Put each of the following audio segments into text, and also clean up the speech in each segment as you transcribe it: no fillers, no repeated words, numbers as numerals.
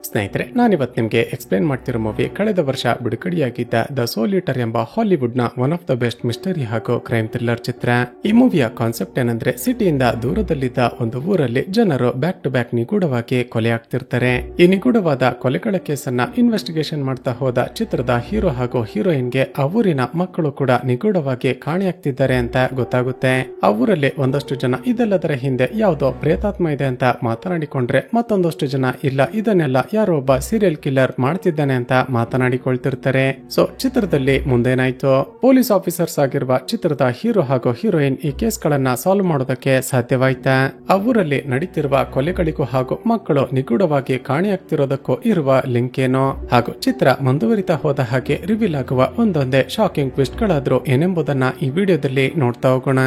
ಸ್ನೇಹಿತರೆ, ನಾನಿವತ್ತು ನಿಮಗೆ ಎಕ್ಸ್ಪ್ಲೇನ್ ಮಾಡ್ತಿರೋ ಮೂವಿ ಕಳೆದ ವರ್ಷ ಬಿಡುಗಡೆಯಾಗಿದ್ದ ದ ಸೋಲಿಟರ್ ಎಂಬ ಹಾಲಿವುಡ್ ನ one of the best mystery ಹಾಗೂ ಕ್ರೈಮ್ ಥ್ರಿಲ್ಲರ್ ಚಿತ್ರ. ಈ ಮೂವಿಯ ಕಾನ್ಸೆಪ್ಟ್ ಏನಂದ್ರೆ, ಸಿಟಿಯಿಂದ ದೂರದಲ್ಲಿದ್ದ ಒಂದು ಊರಲ್ಲಿ ಜನರು ಬ್ಯಾಕ್ ಟು ಬ್ಯಾಕ್ ನಿಗೂಢವಾಗಿ ಕೊಲೆ ಆಗ್ತಿರ್ತಾರೆ. ಈ ನಿಗೂಢವಾದ ಕೊಲೆಗಳ ಕೇಸನ್ನ ಇನ್ವೆಸ್ಟಿಗೇಷನ್ ಮಾಡ್ತಾ ಹೋದ ಚಿತ್ರದ ಹೀರೋ ಹಾಗೂ ಹೀರೋಯಿನ್ಗೆ ಆ ಊರಿನ ಮಕ್ಕಳು ಕೂಡ ನಿಗೂಢವಾಗಿ ಕಾಣೆಯಾಗ್ತಿದ್ದಾರೆ ಅಂತ ಗೊತ್ತಾಗುತ್ತೆ. ಆ ಊರಲ್ಲಿ ಒಂದಷ್ಟು ಜನ ಇದೆಲ್ಲದರ ಹಿಂದೆ ಯಾವುದೋ ಪ್ರೇತಾತ್ಮ ಇದೆ ಅಂತ ಮಾತನಾಡಿಕೊಂಡ್ರೆ, ಮತ್ತೊಂದಷ್ಟು ಜನ ಇಲ್ಲ, ಇದನ್ನೆಲ್ಲ ಯಾರೋ ಒಬ್ಬ ಸೀರಿಯಲ್ ಕಿಲ್ಲರ್ ಮಾಡ್ತಿದ್ದಾನೆ ಅಂತ ಮಾತನಾಡಿಕೊಳ್ತಿರ್ತಾರೆ. ಸೊ ಚಿತ್ರದಲ್ಲಿ ಮುಂದೇನಾಯ್ತು? ಪೊಲೀಸ್ ಆಫೀಸರ್ಸ್ ಆಗಿರುವ ಚಿತ್ರದ ಹೀರೋ ಹಾಗೂ ಹೀರೋಯಿನ್ ಈ ಕೇಸ್ ಗಳನ್ನ ಸಾಲ್ವ್ ಮಾಡೋದಕ್ಕೆ ಸಾಧ್ಯವಾಯ್ತಾ? ಆ ಊರಲ್ಲಿ ನಡೀತಿರುವ ಕೊಲೆಗಳಿಗೂ ಹಾಗೂ ಮಕ್ಕಳು ನಿಗೂಢವಾಗಿ ಕಾಣೆಯಾಗ್ತಿರೋದಕ್ಕೂ ಇರುವ ಲಿಂಕ್ ಏನು? ಹಾಗೂ ಚಿತ್ರ ಮುಂದುವರಿತಾ ಹೋದ ಹಾಗೆ ರಿವೀಲ್ ಆಗುವ ಒಂದೊಂದೇ ಶಾಕಿಂಗ್ ಟ್ವಿಸ್ಟ್ ಗಳಾದ್ರೂ ಏನೆಂಬುದನ್ನ ಈ ವಿಡಿಯೋದಲ್ಲಿ ನೋಡ್ತಾ ಹೋಗೋಣ.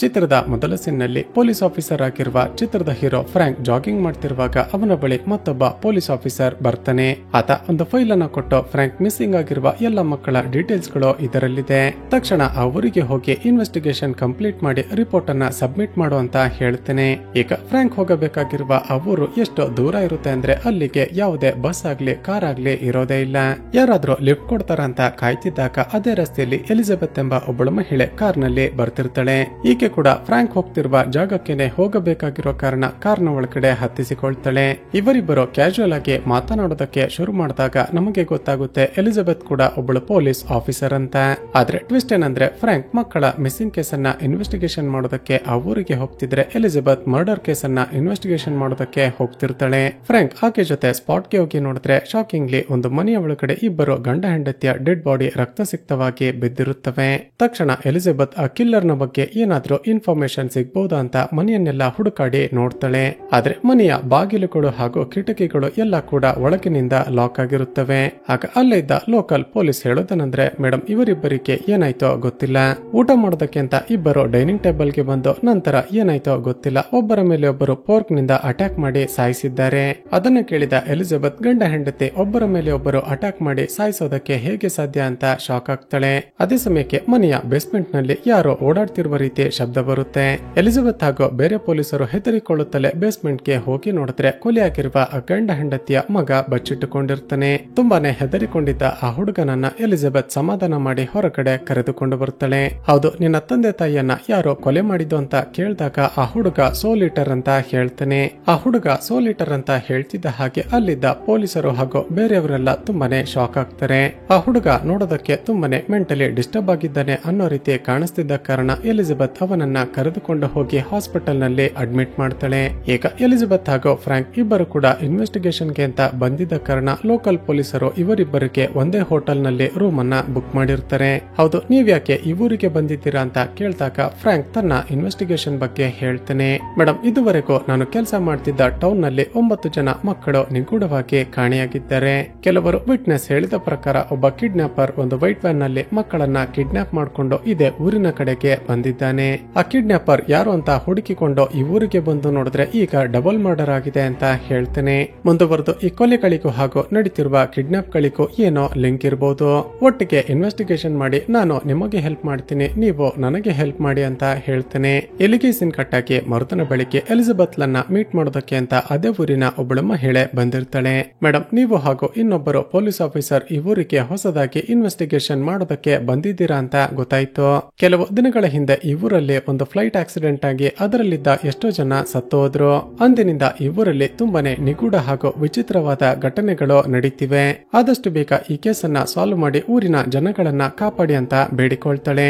ಚಿತ್ರದ ಮೊದಲ ಸೀನ್ನಲ್ಲಿ ಪೊಲೀಸ್ ಆಫೀಸರ್ ಆಗಿರುವ ಚಿತ್ರದ ಹೀರೋ ಫ್ರಾಂಕ್ ಜಾಗಿಂಗ್ ಮಾಡ್ತಿರುವಾಗ ಅವನ ಬಳಿ ಮತ್ತೊಬ್ಬ ಪೊಲೀಸ್ ಆಫೀಸರ್ ಬರ್ತಾನೆ. ಆತ ಒಂದು ಫೈಲ್ ಅನ್ನ ಕೊಟ್ಟು, ಫ್ರಾಂಕ್ ಮಿಸ್ಸಿಂಗ್ ಆಗಿರುವ ಎಲ್ಲ ಮಕ್ಕಳ ಡೀಟೇಲ್ಸ್ ಗಳು ಇದರಲ್ಲಿದೆ, ತಕ್ಷಣ ಆ ಊರಿಗೆ ಹೋಗಿ ಇನ್ವೆಸ್ಟಿಗೇಷನ್ ಕಂಪ್ಲೀಟ್ ಮಾಡಿ ರಿಪೋರ್ಟ್ ಅನ್ನ ಸಬ್ಮಿಟ್ ಮಾಡು ಅಂತ ಹೇಳ್ತೇನೆ. ಈಗ ಫ್ರಾಂಕ್ ಹೋಗಬೇಕಾಗಿರುವ ಆ ಊರು ಎಷ್ಟು ದೂರ ಇರುತ್ತೆ ಅಂದ್ರೆ, ಅಲ್ಲಿಗೆ ಯಾವುದೇ ಬಸ್ ಆಗ್ಲಿ ಕಾರ್ ಆಗ್ಲಿ ಇರೋದೇ ಇಲ್ಲ. ಯಾರಾದ್ರೂ ಲಿಫ್ಟ್ ಕೊಡ್ತಾರ ಅಂತ ಕಾಯ್ತಿದ್ದಾಗ ಅದೇ ರಸ್ತೆಯಲ್ಲಿ ಎಲಿಜಬೆತ್ ಎಂಬ ಒಬ್ಬಳು ಮಹಿಳೆ ಕಾರ್ ನಲ್ಲಿ ಬರ್ತಿರ್ತಾಳೆ. ಈಕೆ ಕೂಡ ಫ್ರಾಂಕ್ ಹೋಗ್ತಿರುವ ಜಾಗಕ್ಕೆ ಹೋಗಬೇಕಾಗಿರೋ ಕಾರಣ ಕಾರ್ನ ಒಳಗಡೆ ಹತ್ತಿಸಿಕೊಳ್ತಾಳೆ. ಇವರಿಬ್ಬರು ಕ್ಯಾಶುಯಲ್ ಆಗಿ ಮಾತನಾಡೋದಕ್ಕೆ ಶುರು ಮಾಡಿದಾಗ ನಮಗೆ ಗೊತ್ತಾಗುತ್ತೆ ಎಲಿಜಬೆತ್ ಕೂಡ ಒಬ್ಬಳು ಪೊಲೀಸ್ ಆಫೀಸರ್ ಅಂತ. ಆದ್ರೆ ಟ್ವಿಸ್ಟ್ ಏನಂದ್ರೆ, ಫ್ರಾಂಕ್ ಮಕ್ಕಳ ಮಿಸ್ಸಿಂಗ್ ಕೇಸನ್ನ ಇನ್ವೆಸ್ಟಿಗೇಷನ್ ಮಾಡೋದಕ್ಕೆ ಆ ಊರಿಗೆ ಹೋಗ್ತಿದ್ರೆ, ಎಲಿಜಬೆತ್ ಮರ್ಡರ್ ಕೇಸನ್ನ ಇನ್ವೆಸ್ಟಿಗೇಷನ್ ಮಾಡೋದಕ್ಕೆ ಹೋಗ್ತಿರ್ತಾಳೆ. ಫ್ರಾಂಕ್ ಆಕೆ ಜೊತೆ ಸ್ಪಾಟ್ಗೆ ಹೋಗಿ ನೋಡಿದ್ರೆ, ಶಾಕಿಂಗ್ಲಿ ಒಂದು ಮನೆಯ ಒಳಗಡೆ ಇಬ್ಬರು ಗಂಡ ಹೆಂಡತಿಯ ಡೆಡ್ ಬಾಡಿ ರಕ್ತಸಿಕ್ತವಾಗಿ ಬಿದ್ದಿರುತ್ತವೆ. ತಕ್ಷಣ ಎಲಿಜಬೆತ್ ಆ ಕಿಲ್ಲರ್ ನ ಬಗ್ಗೆ ಏನಾದ್ರೂ ಇನ್ಫಾರ್ಮೇಶನ್ ಸಿಗಬಹುದಾ ಅಂತ ಮನೆಯನ್ನೆಲ್ಲ ಹುಡುಕಾಡಿ ನೋಡ್ತಾಳೆ. ಆದ್ರೆ ಮನೆಯ ಬಾಗಿಲುಗಳು ಹಾಗೂ ಕಿಟಕಿಗಳು ಎಲ್ಲ ಕೂಡ ಒಳಗಿನಿಂದ ಲಾಕ್ ಆಗಿರುತ್ತವೆ. ಆಗ ಅಲ್ಲೇ ಇದ್ದ ಲೋಕಲ್ ಪೊಲೀಸ್ ಹೇಳೋದನಂದ್ರೆ, ಮೇಡಮ್ ಇವರಿಬ್ಬರಿಗೆ ಏನಾಯ್ತೋ ಗೊತ್ತಿಲ್ಲ, ಊಟ ಮಾಡೋದಕ್ಕೆ ಅಂತ ಇಬ್ಬರು ಡೈನಿಂಗ್ ಟೇಬಲ್ ಗೆ ಬಂದು ನಂತರ ಏನಾಯ್ತೋ ಗೊತ್ತಿಲ್ಲ ಒಬ್ಬರ ಮೇಲೆ ಒಬ್ಬರು ಫೋರ್ಕ್ ನಿಂದ ಅಟ್ಯಾಕ್ ಮಾಡಿ ಸಾಯಿಸಿದ್ದಾರೆ. ಅದನ್ನು ಕೇಳಿದ ಎಲಿಜಬೆತ್ ಗಂಡ ಹೆಂಡತಿ ಒಬ್ಬರ ಮೇಲೆ ಒಬ್ಬರು ಅಟ್ಯಾಕ್ ಮಾಡಿ ಸಾಯಿಸೋದಕ್ಕೆ ಹೇಗೆ ಸಾಧ್ಯ ಅಂತ ಶಾಕ್ ಆಗ್ತಾಳೆ. ಅದೇ ಸಮಯಕ್ಕೆ ಮನೆಯ ಬೇಸ್ಮೆಂಟ್ ನಲ್ಲಿ ಯಾರೋ ಓಡಾಡ್ತಿರುವ ರೀತಿ ಶಬ್ದ ಬರುತ್ತೆ. ಎಲಿಜಬೆತ್ ಹಾಗೂ ಬೇರೆ ಪೊಲೀಸರು ಹೆದರಿಕೊಳ್ಳುತ್ತಲೇ ಬೇಸ್ಮೆಂಟ್ ಗೆ ಹೋಗಿ ನೋಡಿದ್ರೆ, ಕೊಲೆಯಾಗಿರುವ ಆ ಗಂಡ ಹೆಂಡತಿಯ ಮಗ ಬಚ್ಚಿಟ್ಟುಕೊಂಡಿರ್ತಾನೆ. ತುಂಬಾನೇ ಹೆದರಿಕೊಂಡಿದ್ದ ಆ ಹುಡುಗನನ್ನ ಎಲಿಜಬೆತ್ ಸಮಾಧಾನ ಮಾಡಿ ಹೊರಗಡೆ ಕರೆದುಕೊಂಡು ಬರ್ತಾಳೆ. ಹೌದು, ನಿನ್ನ ತಂದೆ ತಾಯಿಯನ್ನ ಯಾರೋ ಕೊಲೆ ಮಾಡಿದ್ದು ಅಂತ ಕೇಳಿದಾಗ ಆ ಹುಡುಗ ಸೋಲಿಟರ್ ಅಂತ ಹೇಳ್ತಾನೆ. ಆ ಹುಡುಗ ಸೋಲಿಟರ್ ಅಂತ ಹೇಳ್ತಿದ್ದ ಹಾಗೆ ಅಲ್ಲಿದ್ದ ಪೊಲೀಸರು ಹಾಗೂ ಬೇರೆಯವರೆಲ್ಲ ತುಂಬಾನೇ ಶಾಕ್ ಆಗ್ತಾರೆ. ಆ ಹುಡುಗ ನೋಡೋದಕ್ಕೆ ತುಂಬಾನೇ ಮೆಂಟಲಿ ಡಿಸ್ಟರ್ಬ್ ಆಗಿದ್ದಾನೆ ಅನ್ನೋ ರೀತಿ ಕಾಣಿಸ್ತಿದ್ದ ಕಾರಣ ಎಲಿಜಬೆತ್ ಅವನನ್ನ ಕರೆದುಕೊಂಡು ಹೋಗಿ ಹಾಸ್ಪಿಟಲ್ ನಲ್ಲಿ ಅಡ್ಮಿಟ್ ಮಾಡ್ತಾಳೆ. ಈಗ ಎಲಿಜಬೆತ್ ಹಾಗೂ ಫ್ರಾಂಕ್ ಇಬ್ಬರು ಕೂಡ ಇನ್ವೆಸ್ಟಿಗೇಷನ್ ಗೆ ಅಂತ ಬಂದಿದ್ದ ಕಾರಣ ಲೋಕಲ್ ಪೊಲೀಸರು ಇವರಿಬ್ಬರಿಗೆ ಒಂದೇ ಹೋಟೆಲ್ ನಲ್ಲಿ ರೂಮ್ ಅನ್ನ ಬುಕ್ ಮಾಡಿರ್ತಾರೆ. ಹೌದು, ನೀವ್ಯಾಕೆ ಈ ಊರಿಗೆ ಬಂದಿದ್ದೀರಾ ಅಂತ ಕೇಳಿದಾಗ ಫ್ರಾಂಕ್ ತನ್ನ ಇನ್ವೆಸ್ಟಿಗೇಷನ್ ಬಗ್ಗೆ ಹೇಳ್ತಾನೆ. ಮೇಡಮ್, ಇದುವರೆಗೂ ನಾನು ಕೆಲಸ ಮಾಡ್ತಿದ್ದ ಟೌನ್ ನಲ್ಲಿ 9 ಜನ ಮಕ್ಕಳು ನಿಗೂಢವಾಗಿ ಕಾಣೆಯಾಗಿದ್ದಾರೆ. ಕೆಲವರು ವಿಟ್ನೆಸ್ ಹೇಳಿದ ಪ್ರಕಾರ ಒಬ್ಬ ಕಿಡ್ನಾಪರ್ ಒಂದು ವೈಟ್ ವ್ಯಾನ್ ನಲ್ಲಿ ಮಕ್ಕಳನ್ನ ಕಿಡ್ನಾಪ್ ಮಾಡಿಕೊಂಡು ಇದೇ ಊರಿನ ಕಡೆಗೆ ಬಂದಿದ್ದಾನೆ. ಆ ಕಿಡ್ನಾಪರ್ ಯಾರು ಅಂತ ಹುಡುಕಿಕೊಂಡು ಈ ಊರಿಗೆ ಬಂದು ನೋಡಿದ್ರೆ ಈಗ ಡಬಲ್ ಮರ್ಡರ್ ಆಗಿದೆ ಅಂತ ಹೇಳ್ತೇನೆ. ಮುಂದುವರೆದು ಈ ಕೊಲೆಗಳಿಗೂ ಹಾಗೂ ನಡೀತಿರುವ ಕಿಡ್ನಾಪ್ ಗಳಿಗೂ ಏನೋ ಲಿಂಕ್ ಇರಬಹುದು. ಒಟ್ಟಿಗೆ ಇನ್ವೆಸ್ಟಿಗೇಷನ್ ಮಾಡಿ ನಾನು ನಿಮಗೆ ಹೆಲ್ಪ್ ಮಾಡ್ತೀನಿ, ನೀವು ನನಗೆ ಹೆಲ್ಪ್ ಮಾಡಿ ಅಂತ ಹೇಳ್ತೇನೆ. ಎಲ್ಲಿಗೆ ಸೀನ್ ಕಟ್ಟಾಗಿ ಮರುದಿನ ಬೆಳಿಗ್ಗೆ ಎಲಿಜಬೆತ್ ಲನ್ನ ಮೀಟ್ ಮಾಡೋದಕ್ಕೆ ಅಂತ ಅದೇ ಊರಿನ ಒಬ್ಬಳು ಮಹಿಳೆ ಬಂದಿರ್ತಾಳೆ. ಮೇಡಮ್, ನೀವು ಹಾಗೂ ಇನ್ನೊಬ್ಬರು ಪೊಲೀಸ್ ಆಫೀಸರ್ ಈ ಊರಿಗೆ ಹೊಸದಾಗಿ ಇನ್ವೆಸ್ಟಿಗೇಷನ್ ಮಾಡೋದಕ್ಕೆ ಬಂದಿದ್ದೀರಾ ಅಂತ ಗೊತ್ತಾಯ್ತು. ಕೆಲವು ದಿನಗಳ ಹಿಂದೆ ಈ ಊರಲ್ಲಿ ಒಂದು ಫ್ಲೈಟ್ ಆಕ್ಸಿಡೆಂಟ್ ಆಗಿ ಅದರಲ್ಲಿದ್ದ ಎಷ್ಟೋ ಜನ ಸತ್ತು ಹೋದ್ರು. ಅಂದಿನಿಂದ ಈ ಊರಲ್ಲಿ ತುಂಬಾನೇ ನಿಗೂಢ ಹಾಗೂ ವಿಚಿತ್ರವಾದ ಘಟನೆಗಳು ನಡೀತಿವೆ. ಆದಷ್ಟು ಬೇಗ ಈ ಕೇಸನ್ನ ಸಾಲ್ವ್ ಮಾಡಿ ಊರಿನ ಜನಗಳನ್ನ ಕಾಪಾಡಿ ಅಂತ ಬೇಡಿಕೊಳ್ತಾಳೆ.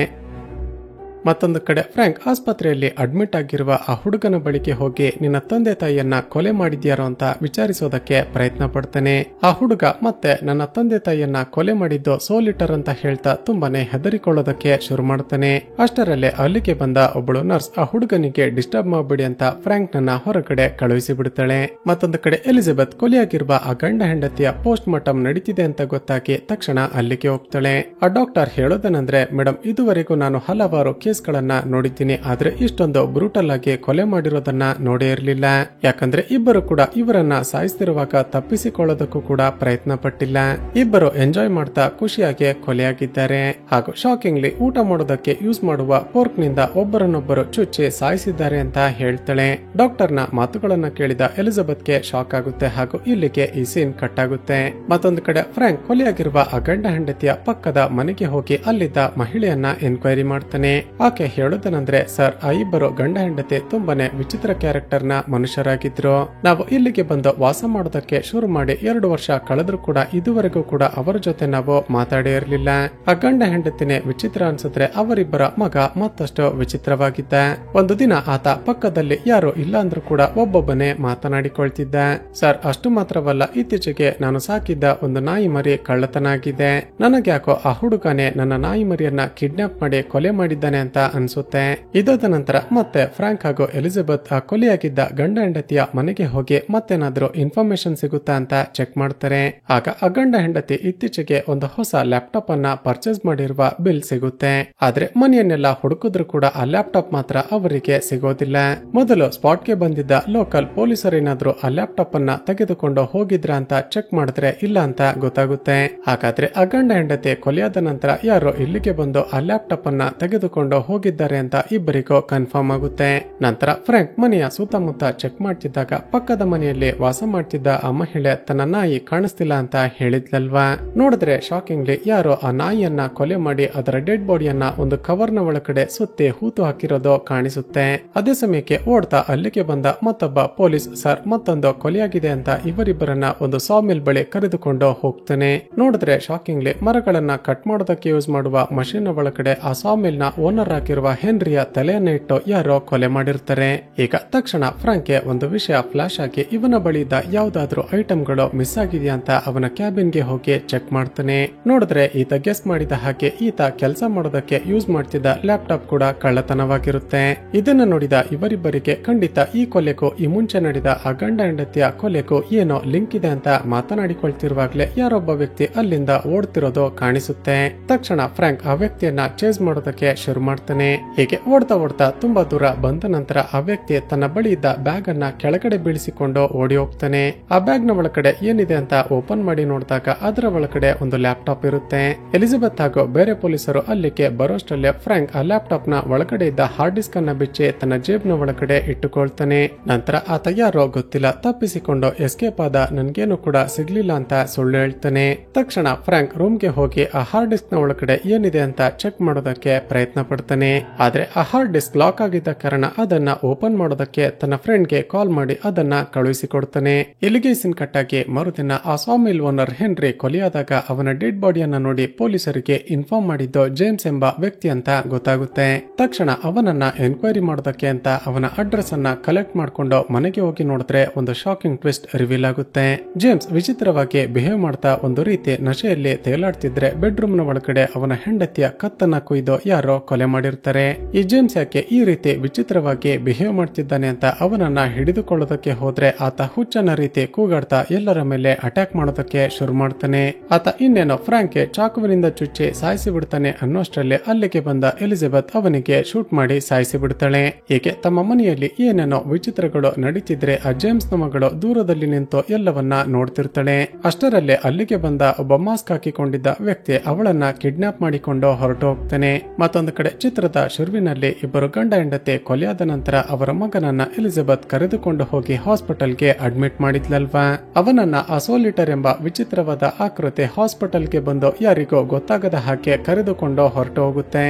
ಮತ್ತೊಂದು ಕಡೆ ಫ್ರಾಂಕ್ ಆಸ್ಪತ್ರೆಯಲ್ಲಿ ಅಡ್ಮಿಟ್ ಆಗಿರುವ ಆ ಹುಡುಗನ ಬಳಿಗೆ ಹೋಗಿ ನಿನ್ನ ತಂದೆ ತಾಯಿಯನ್ನ ಕೊಲೆ ಮಾಡಿದ್ಯಾರೋ ಅಂತ ವಿಚಾರಿಸೋದಕ್ಕೆ ಪ್ರಯತ್ನ ಪಡ್ತಾನೆ. ಆ ಹುಡುಗ ಮತ್ತೆ ನನ್ನ ತಂದೆ ತಾಯಿಯನ್ನ ಕೊಲೆ ಮಾಡಿದ್ದು ಸೋಲಿಟರ್ ಅಂತ ಹೇಳ್ತಾ ತುಂಬಾನೇ ಹೆದರಿಕೊಳ್ಳೋದಕ್ಕೆ ಶುರು ಮಾಡ್ತಾನೆ. ಅಷ್ಟರಲ್ಲೇ ಅಲ್ಲಿಗೆ ಬಂದ ಒಬ್ಬಳು ನರ್ಸ್ ಆ ಹುಡುಗನಿಗೆ ಡಿಸ್ಟರ್ಬ್ ಮಾಡಬೇಡಿ ಅಂತ ಫ್ರಾಂಕ್ ನನ್ನ ಹೊರಗಡೆ ಕಳುಹಿಸಿ ಬಿಡ್ತಾಳೆ. ಮತ್ತೊಂದು ಕಡೆ ಎಲಿಜಬೆತ್ ಕೊಲೆಯಾಗಿರುವ ಆ ಗಂಡ ಹೆಂಡತಿಯ ಪೋಸ್ಟ್ ಮಾರ್ಟಮ್ ನಡೀತಿದೆ ಅಂತ ಗೊತ್ತಾಗಿ ತಕ್ಷಣ ಅಲ್ಲಿಗೆ ಹೋಗ್ತಾಳೆ. ಆ ಡಾಕ್ಟರ್ ಹೇಳೋದನಂದ್ರೆ, ಮೇಡಮ್ ಇದುವರೆಗೂ ನಾನು ಹಲವಾರು ಕೇಸ್ ಕೇಸ್ಗಳನ್ನ ನೋಡಿದ್ದೀನಿ, ಆದ್ರೆ ಇಷ್ಟೊಂದು ಬ್ರೂಟಲ್ ಆಗಿ ಕೊಲೆ ಮಾಡಿರೋದನ್ನ ನೋಡೇ ಇರಲಿಲ್ಲ. ಯಾಕಂದ್ರೆ ಇಬ್ಬರು ಕೂಡ ಇವರನ್ನ ಸಾಯಿಸ್ತಿರುವಾಗ ತಪ್ಪಿಸಿಕೊಳ್ಳೋದಕ್ಕೂ ಕೂಡ ಪ್ರಯತ್ನ ಪಟ್ಟಿಲ್ಲ. ಇಬ್ಬರು ಎಂಜಾಯ್ ಮಾಡ್ತಾ ಖುಷಿಯಾಗಿ ಕೊಲೆಯಾಗಿದ್ದಾರೆ. ಹಾಗೂ ಶಾಕಿಂಗ್ಲಿ ಊಟ ಮಾಡೋದಕ್ಕೆ ಯೂಸ್ ಮಾಡುವ ಫೋರ್ಕ್ ನಿಂದ ಒಬ್ಬರನ್ನೊಬ್ಬರು ಚುಚ್ಚಿ ಸಾಯಿಸಿದ್ದಾರೆ ಅಂತ ಹೇಳ್ತಾಳೆ. ಡಾಕ್ಟರ್ನ ಮಾತುಗಳನ್ನ ಕೇಳಿದ ಎಲಿಜಬೆತ್ಗೆ ಶಾಕ್ ಆಗುತ್ತೆ. ಹಾಗೂ ಇಲ್ಲಿಗೆ ಈ ಸೀನ್ ಕಟ್ ಆಗುತ್ತೆ. ಮತ್ತೊಂದು ಕಡೆ ಫ್ರಾಂಕ್ ಕೊಲೆಯಾಗಿರುವ ಆ ಗಂಡ ಹೆಂಡತಿಯ ಪಕ್ಕದ ಮನೆಗೆ ಹೋಗಿ ಅಲ್ಲಿದ್ದ ಮಹಿಳೆಯನ್ನ ಎನ್ಕ್ವೈರಿ ಮಾಡ್ತಾನೆ. ಆಕೆ ಹೇಳೋದನಂದ್ರೆ, ಸರ್, ಆ ಇಬ್ಬರು ಗಂಡ ಹೆಂಡತಿ ತುಂಬಾನೇ ವಿಚಿತ್ರ ಕ್ಯಾರೆಕ್ಟರ್ ನ ಮನುಷ್ಯರಾಗಿದ್ರು. ನಾವು ಇಲ್ಲಿಗೆ ಬಂದು ವಾಸ ಮಾಡೋದಕ್ಕೆ ಶುರು ಮಾಡಿ 2 ವರ್ಷ ಕಳೆದ್ರು ಕೂಡ ಇದುವರೆಗೂ ಕೂಡ ಅವರ ಜೊತೆ ನಾವು ಮಾತಾಡೇ ಇರಲಿಲ್ಲ. ಆ ಗಂಡ ಹೆಂಡತಿನೇ ವಿಚಿತ್ರ ಅನ್ಸಿದ್ರೆ ಅವರಿಬ್ಬರ ಮಗ ಮತ್ತಷ್ಟು ವಿಚಿತ್ರವಾಗಿದ್ದ. ಒಂದು ದಿನ ಆತ ಪಕ್ಕದಲ್ಲಿ ಯಾರು ಇಲ್ಲ ಅಂದ್ರೂ ಕೂಡ ಒಬ್ಬೊಬ್ಬನೇ ಮಾತನಾಡಿಕೊಳ್ತಿದ್ದ. ಸರ್, ಅಷ್ಟು ಮಾತ್ರವಲ್ಲ, ಇತ್ತೀಚೆಗೆ ನಾನು ಸಾಕಿದ್ದ ಒಂದು ನಾಯಿ ಮರಿ ಕಳ್ಳತನ ಆಗಿದೆ. ನನಗ್ಯಾಕೋ ಆ ಹುಡುಗನೇ ನನ್ನ ನಾಯಿ ಮರಿಯನ್ನ ಕಿಡ್ನಾಪ್ ಮಾಡಿ ಕೊಲೆ ಮಾಡಿದ್ದಾನೆ ಅಂತ ಅನ್ಸುತ್ತೆ. ಇದಾದ ನಂತರ ಮತ್ತೆ ಫ್ರಾಂಕ್ ಹಾಗೂ ಎಲಿಜಬೆತ್ ಆ ಕೊಲೆಯಾಗಿದ್ದ ಗಂಡ ಹೆಂಡತಿಯ ಮನೆಗೆ ಹೋಗಿ ಮತ್ತೇನಾದ್ರೂ ಇನ್ಫಾರ್ಮೇಶನ್ ಸಿಗುತ್ತಾ ಅಂತ ಚೆಕ್ ಮಾಡ್ತಾರೆ. ಆಗ ಆ ಗಂಡ ಹೆಂಡತಿ ಇತ್ತೀಚೆಗೆ ಒಂದು ಹೊಸ ಲ್ಯಾಪ್ಟಾಪ್ ಅನ್ನ ಪರ್ಚೇಸ್ ಮಾಡಿರುವ ಬಿಲ್ ಸಿಗುತ್ತೆ. ಆದ್ರೆ ಮನೆಯನ್ನೆಲ್ಲ ಹುಡುಕಿದ್ರು ಕೂಡ ಆ ಲ್ಯಾಪ್ಟಾಪ್ ಮಾತ್ರ ಅವರಿಗೆ ಸಿಗೋದಿಲ್ಲ. ಮೊದಲು ಸ್ಪಾಟ್ಗೆ ಬಂದಿದ್ದ ಲೋಕಲ್ ಪೊಲೀಸರೇನಾದ್ರೂ ಆ ಲ್ಯಾಪ್ಟಾಪ್ ಅನ್ನ ತೆಗೆದುಕೊಂಡು ಹೋಗಿದ್ರ ಅಂತ ಚೆಕ್ ಮಾಡಿದ್ರೆ ಇಲ್ಲ ಅಂತ ಗೊತ್ತಾಗುತ್ತೆ. ಹಾಗಾದ್ರೆ ಆ ಗಂಡ ಹೆಂಡತಿ ಕೊಲೆಯಾದ ನಂತರ ಯಾರೋ ಇಲ್ಲಿಗೆ ಬಂದು ಆ ಲ್ಯಾಪ್ಟಾಪ್ ಅನ್ನ ತೆಗೆದುಕೊಂಡು ಹೋಗಿದ್ದಾರೆ ಅಂತ ಇಬ್ಬರಿಗೂ ಕನ್ಫರ್ಮ್ ಆಗುತ್ತೆ. ನಂತರ ಫ್ರಾಂಕ್ ಮನೆಯ ಸುತ್ತಮುತ್ತ ಚೆಕ್ ಮಾಡ್ತಿದ್ದಾಗ ಪಕ್ಕದ ಮನೆಯಲ್ಲಿ ವಾಸ ಮಾಡ್ತಿದ್ದ ಆ ಮಹಿಳೆ ತನ್ನ ನಾಯಿ ಕಾಣಿಸ್ತಿಲ್ಲ ಅಂತ ಹೇಳಿದ್ಲಲ್ವಾ. ನೋಡಿದ್ರೆ ಶಾಕಿಂಗ್ಲಿ ಯಾರೋ ಆ ನಾಯಿಯನ್ನ ಕೊಲೆ ಮಾಡಿ ಅದರ ಡೆಡ್ ಬಾಡಿಯನ್ನ ಒಂದು ಕವರ್ ನ ಒಳಗಡೆ ಸುತ್ತಿ ಹೂತು ಹಾಕಿರೋದು ಕಾಣಿಸುತ್ತೆ. ಅದೇ ಸಮಯಕ್ಕೆ ಓಡ್ತಾ ಅಲ್ಲಿಗೆ ಬಂದ ಮತ್ತೊಬ್ಬ ಪೊಲೀಸ್, ಸರ್, ಮತ್ತೊಂದು ಕೊಲೆಯಾಗಿದೆ ಅಂತ ಇವರಿಬ್ಬರನ್ನ ಒಂದು ಸಾಮಿಲ್ ಬಳಿ ಕರೆದುಕೊಂಡು ಹೋಗ್ತಾನೆ. ನೋಡಿದ್ರೆ ಶಾಕಿಂಗ್ಲಿ ಮರಗಳನ್ನ ಕಟ್ ಮಾಡೋದಕ್ಕೆ ಯೂಸ್ ಮಾಡುವ ಮಷೀನ್ ಒಳಗಡೆ ಆ ಸಾಮಿಲ್ ನ ಓನರ್ ಆಗಿರುವ ಹೆನ್ರಿಯ ತಲೆಯನ್ನ ಇಟ್ಟು ಯಾರೋ ಕೊಲೆ ಮಾಡಿರ್ತಾರೆ. ಈಗ ತಕ್ಷಣ ಫ್ರಾಂಕ್ಗೆ ಒಂದು ವಿಷಯ ಫ್ಲಾಶ್ ಆಗಿ ಇವನ ಬಳಿ ಇದ್ದ ಯಾವ್ದಾದ್ರು ಐಟಮ್ಗಳು ಮಿಸ್ ಆಗಿದೆಯಾ ಅಂತ ಅವನ ಕ್ಯಾಬಿನ್ ಗೆ ಹೋಗಿ ಚೆಕ್ ಮಾಡ್ತಾನೆ. ನೋಡಿದ್ರೆ ಈತ ಗೆಸ್ ಮಾಡಿದ ಹಾಗೆ ಈತ ಕೆಲಸ ಮಾಡೋದಕ್ಕೆ ಯೂಸ್ ಮಾಡ್ತಿದ್ದ ಲ್ಯಾಪ್ಟಾಪ್ ಕೂಡ ಕಳ್ಳತನವಾಗಿರುತ್ತೆ. ಇದನ್ನ ನೋಡಿದ ಇವರಿಬ್ಬರಿಗೆ ಖಂಡಿತ ಈ ಕೊಲೆಗೂ ಈ ಮುಂಚೆ ನಡೆದ ಆ ಗಂಡ ಹೆಂಡತಿಯ ಕೊಲೆಗೂ ಏನೋ ಲಿಂಕ್ ಇದೆ ಅಂತ ಮಾತನಾಡಿಕೊಳ್ತಿರುವಾಗ್ಲೇ ಯಾರೊಬ್ಬ ವ್ಯಕ್ತಿ ಅಲ್ಲಿಂದ ಓಡ್ತಿರೋದು ಕಾಣಿಸುತ್ತೆ. ತಕ್ಷಣ ಫ್ರಾಂಕ್ ಆ ವ್ಯಕ್ತಿಯನ್ನ ಚೇಸ್ ಮಾಡೋದಕ್ಕೆ ಶುರು ಮಾಡ್ತಾನೆ. ಹೀಗೆ ಓಡ್ತಾ ಓಡ್ತಾ ತುಂಬಾ ದೂರ ಬಂದ ನಂತರ ಆ ವ್ಯಕ್ತಿ ತನ್ನ ಬಳಿ ಇದ್ದ ಬ್ಯಾಗ್ ಅನ್ನ ಕೆಳಗಡೆ ಬೀಳಿಸಿಕೊಂಡು ಓಡಿ ಹೋಗ್ತಾನೆ. ಆ ಬ್ಯಾಗ್ ನ ಒಳಗಡೆ ಏನಿದೆ ಅಂತ ಓಪನ್ ಮಾಡಿ ನೋಡಿದಾಗ ಅದರ ಒಳಗಡೆ ಒಂದು ಲ್ಯಾಪ್ಟಾಪ್ ಇರುತ್ತೆ. ಎಲಿಜಬೆತ್ ಹಾಗೂ ಬೇರೆ ಪೊಲೀಸರು ಅಲ್ಲಿಗೆ ಬರೋಷ್ಟಲ್ಲೇ ಫ್ರಾಂಕ್ ಆ ಲ್ಯಾಪ್ಟಾಪ್ ನ ಒಳಗಡೆ ಇದ್ದ ಹಾರ್ಡ್ ಡಿಸ್ಕ್ ಅನ್ನ ಬಿಚ್ಚಿ ತನ್ನ ಜೇಬ್ನ ಒಳಗಡೆ ಇಟ್ಟುಕೊಳ್ತಾನೆ. ನಂತರ ಆತ ಯಾರೋ ಗೊತ್ತಿಲ್ಲ ತಪ್ಪಿಸಿಕೊಂಡು ಎಸ್ಕೇಪ್ ಆದ, ನನ್ಗೇನು ಕೂಡ ಸಿಗ್ಲಿಲ್ಲ ಅಂತ ಸುಳ್ಳು ಹೇಳ್ತಾನೆ. ತಕ್ಷಣ ಫ್ರಾಂಕ್ ರೂಮ್ಗೆ ಹೋಗಿ ಆ ಹಾರ್ಡ್ ಡಿಸ್ಕ್ ನ ಒಳಗಡೆ ಏನಿದೆ ಅಂತ ಚೆಕ್ ಮಾಡೋದಕ್ಕೆ ಪ್ರಯತ್ನ ಪಡ್ತಾನೆ. ಆದ್ರೆ ಆ ಹಾರ್ಡ್ ಡಿಸ್ಕ್ ಲಾಕ್ ಆಗಿದ್ದ ಕಾರಣ ಅದನ್ನ ಓಪನ್ ಮಾಡೋದಕ್ಕೆ ತನ್ನ ಫ್ರೆಂಡ್ ಗೆ ಕಾಲ್ ಮಾಡಿ ಅದನ್ನ ಕಳುಹಿಸಿಕೊಡ್ತಾನೆ. ಇಲ್ಲಿಗೆ ಸೀನ್ ಕಟ್ಟಾಗಿ ಮರುದಿನ ಆ ಸಾಮಿಲ್ ಓನರ್ ಹೆನ್ರಿ ಕೊಲೆಯಾದಾಗ ಅವನ ಡೆಡ್ ಬಾಡಿಯನ್ನ ನೋಡಿ ಪೊಲೀಸರಿಗೆ ಇನ್ಫಾರ್ಮ್ ಮಾಡಿದ್ದು ಜೇಮ್ಸ್ ಎಂಬ ವ್ಯಕ್ತಿ ಅಂತ ಗೊತ್ತಾಗುತ್ತೆ. ತಕ್ಷಣ ಅವನನ್ನ ಎನ್ಕ್ವೈರಿ ಮಾಡೋದಕ್ಕೆ ಅಂತ ಅವನ ಅಡ್ರೆಸ್ ಅನ್ನ ಕಲೆಕ್ಟ್ ಮಾಡ್ಕೊಂಡು ಮನೆಗೆ ಹೋಗಿ ನೋಡಿದ್ರೆ ಒಂದು ಶಾಕಿಂಗ್ ಟ್ವಿಸ್ಟ್ ರಿವೀಲ್ ಆಗುತ್ತೆ. ಜೇಮ್ಸ್ ವಿಚಿತ್ರವಾಗಿ ಬಿಹೇವ್ ಮಾಡ್ತಾ ಒಂದು ರೀತಿ ನಶೆಯಲ್ಲಿ ತೇಲಾಡ್ತಿದ್ರೆ ಬೆಡ್ರೂಮ್ ನ ಒಳಗಡೆ ಅವನ ಹೆಂಡತಿಯ ಕತ್ತನ್ನ ಕೊಯ್ದು ಯಾರೋ ಕೊಲೆ ಮಾಡಿರ್ತಾರೆ. ಈ ಜೇಮ್ಸ್ ಯಾಕೆ ಈ ರೀತಿ ವಿಚಿತ್ರವಾಗಿ ಬಿಹೇವ್ ಮಾಡ್ತಿದ್ದಾನೆ ಅಂತ ಅವನನ್ನ ಹಿಡಿದುಕೊಳ್ಳೋದಕ್ಕೆ ಹೋದ್ರೆ ಆತ ಹುಚ್ಚನ ರೀತಿ ಕೂಗಾಡ್ತಾ ಎಲ್ಲರ ಮೇಲೆ ಅಟ್ಯಾಕ್ ಮಾಡೋದಕ್ಕೆ ಶುರು ಮಾಡ್ತಾನೆ. ಆತ ಇನ್ನೇನೋ ಫ್ರಾಂಕ್ಗೆ ಚಾಕುವಿನಿಂದ ಚುಚ್ಚಿ ಸಾಯಿಸಿ ಬಿಡ್ತಾನೆ ಅನ್ನೋಷ್ಟರಲ್ಲಿ ಅಲ್ಲಿಗೆ ಬಂದ ಎಲಿಜಬೆತ್ ಅವನಿಗೆ ಶೂಟ್ ಮಾಡಿ ಸಾಯಿಸಿ ಬಿಡ್ತಾಳೆ. ಹೀಗೆ ತಮ್ಮ ಮನೆಯಲ್ಲಿ ಏನೇನೋ ವಿಚಿತ್ರಗಳು ನಡೀತಿದ್ರೆ ಆ ಜೇಮ್ಸ್ ನ ಮಗಳು ದೂರದಲ್ಲಿ ನಿಂತು ಎಲ್ಲವನ್ನ ನೋಡ್ತಿರ್ತಾಳೆ. ಅಷ್ಟರಲ್ಲೇ ಅಲ್ಲಿಗೆ ಬಂದ ಒಬ್ಬ ಮಾಸ್ಕ್ ಹಾಕಿಕೊಂಡಿದ್ದ ವ್ಯಕ್ತಿ ಅವಳನ್ನ ಕಿಡ್ನಾಪ್ ಮಾಡಿಕೊಂಡು ಹೊರಟು ಹೋಗ್ತಾನೆ. ಮತ್ತೊಂದು ಕಡೆ ಚಿತ್ರದ ಶುರುವಿನಲ್ಲಿ ಇಬ್ಬರು ಗಂಡ ಹೆಂಡತಿ ಕೊಲೆಯಾದ ನಂತರ ಅವರ ಮಗನನ್ನ ಎಲಿಜಬೆತ್ ಕರೆದುಕೊಂಡು ಹೋಗಿ ಹಾಸ್ಪಿಟಲ್ಗೆ ಅಡ್ಮಿಟ್ ಮಾಡಿದ್ಲಲ್ವಾ. ಅವನನ್ನ ಆ ಸೋಲಿಟರ್ ಎಂಬ ವಿಚಿತ್ರವಾದ ಆಕೃತಿ ಹಾಸ್ಪಿಟಲ್ಗೆ ಬಂದು ಯಾರಿಗೂ ಗೊತ್ತಾಗದ ಹಾಗೆ ಕರೆದುಕೊಂಡು ಹೊರಟು ಹೋಗುತ್ತೆ.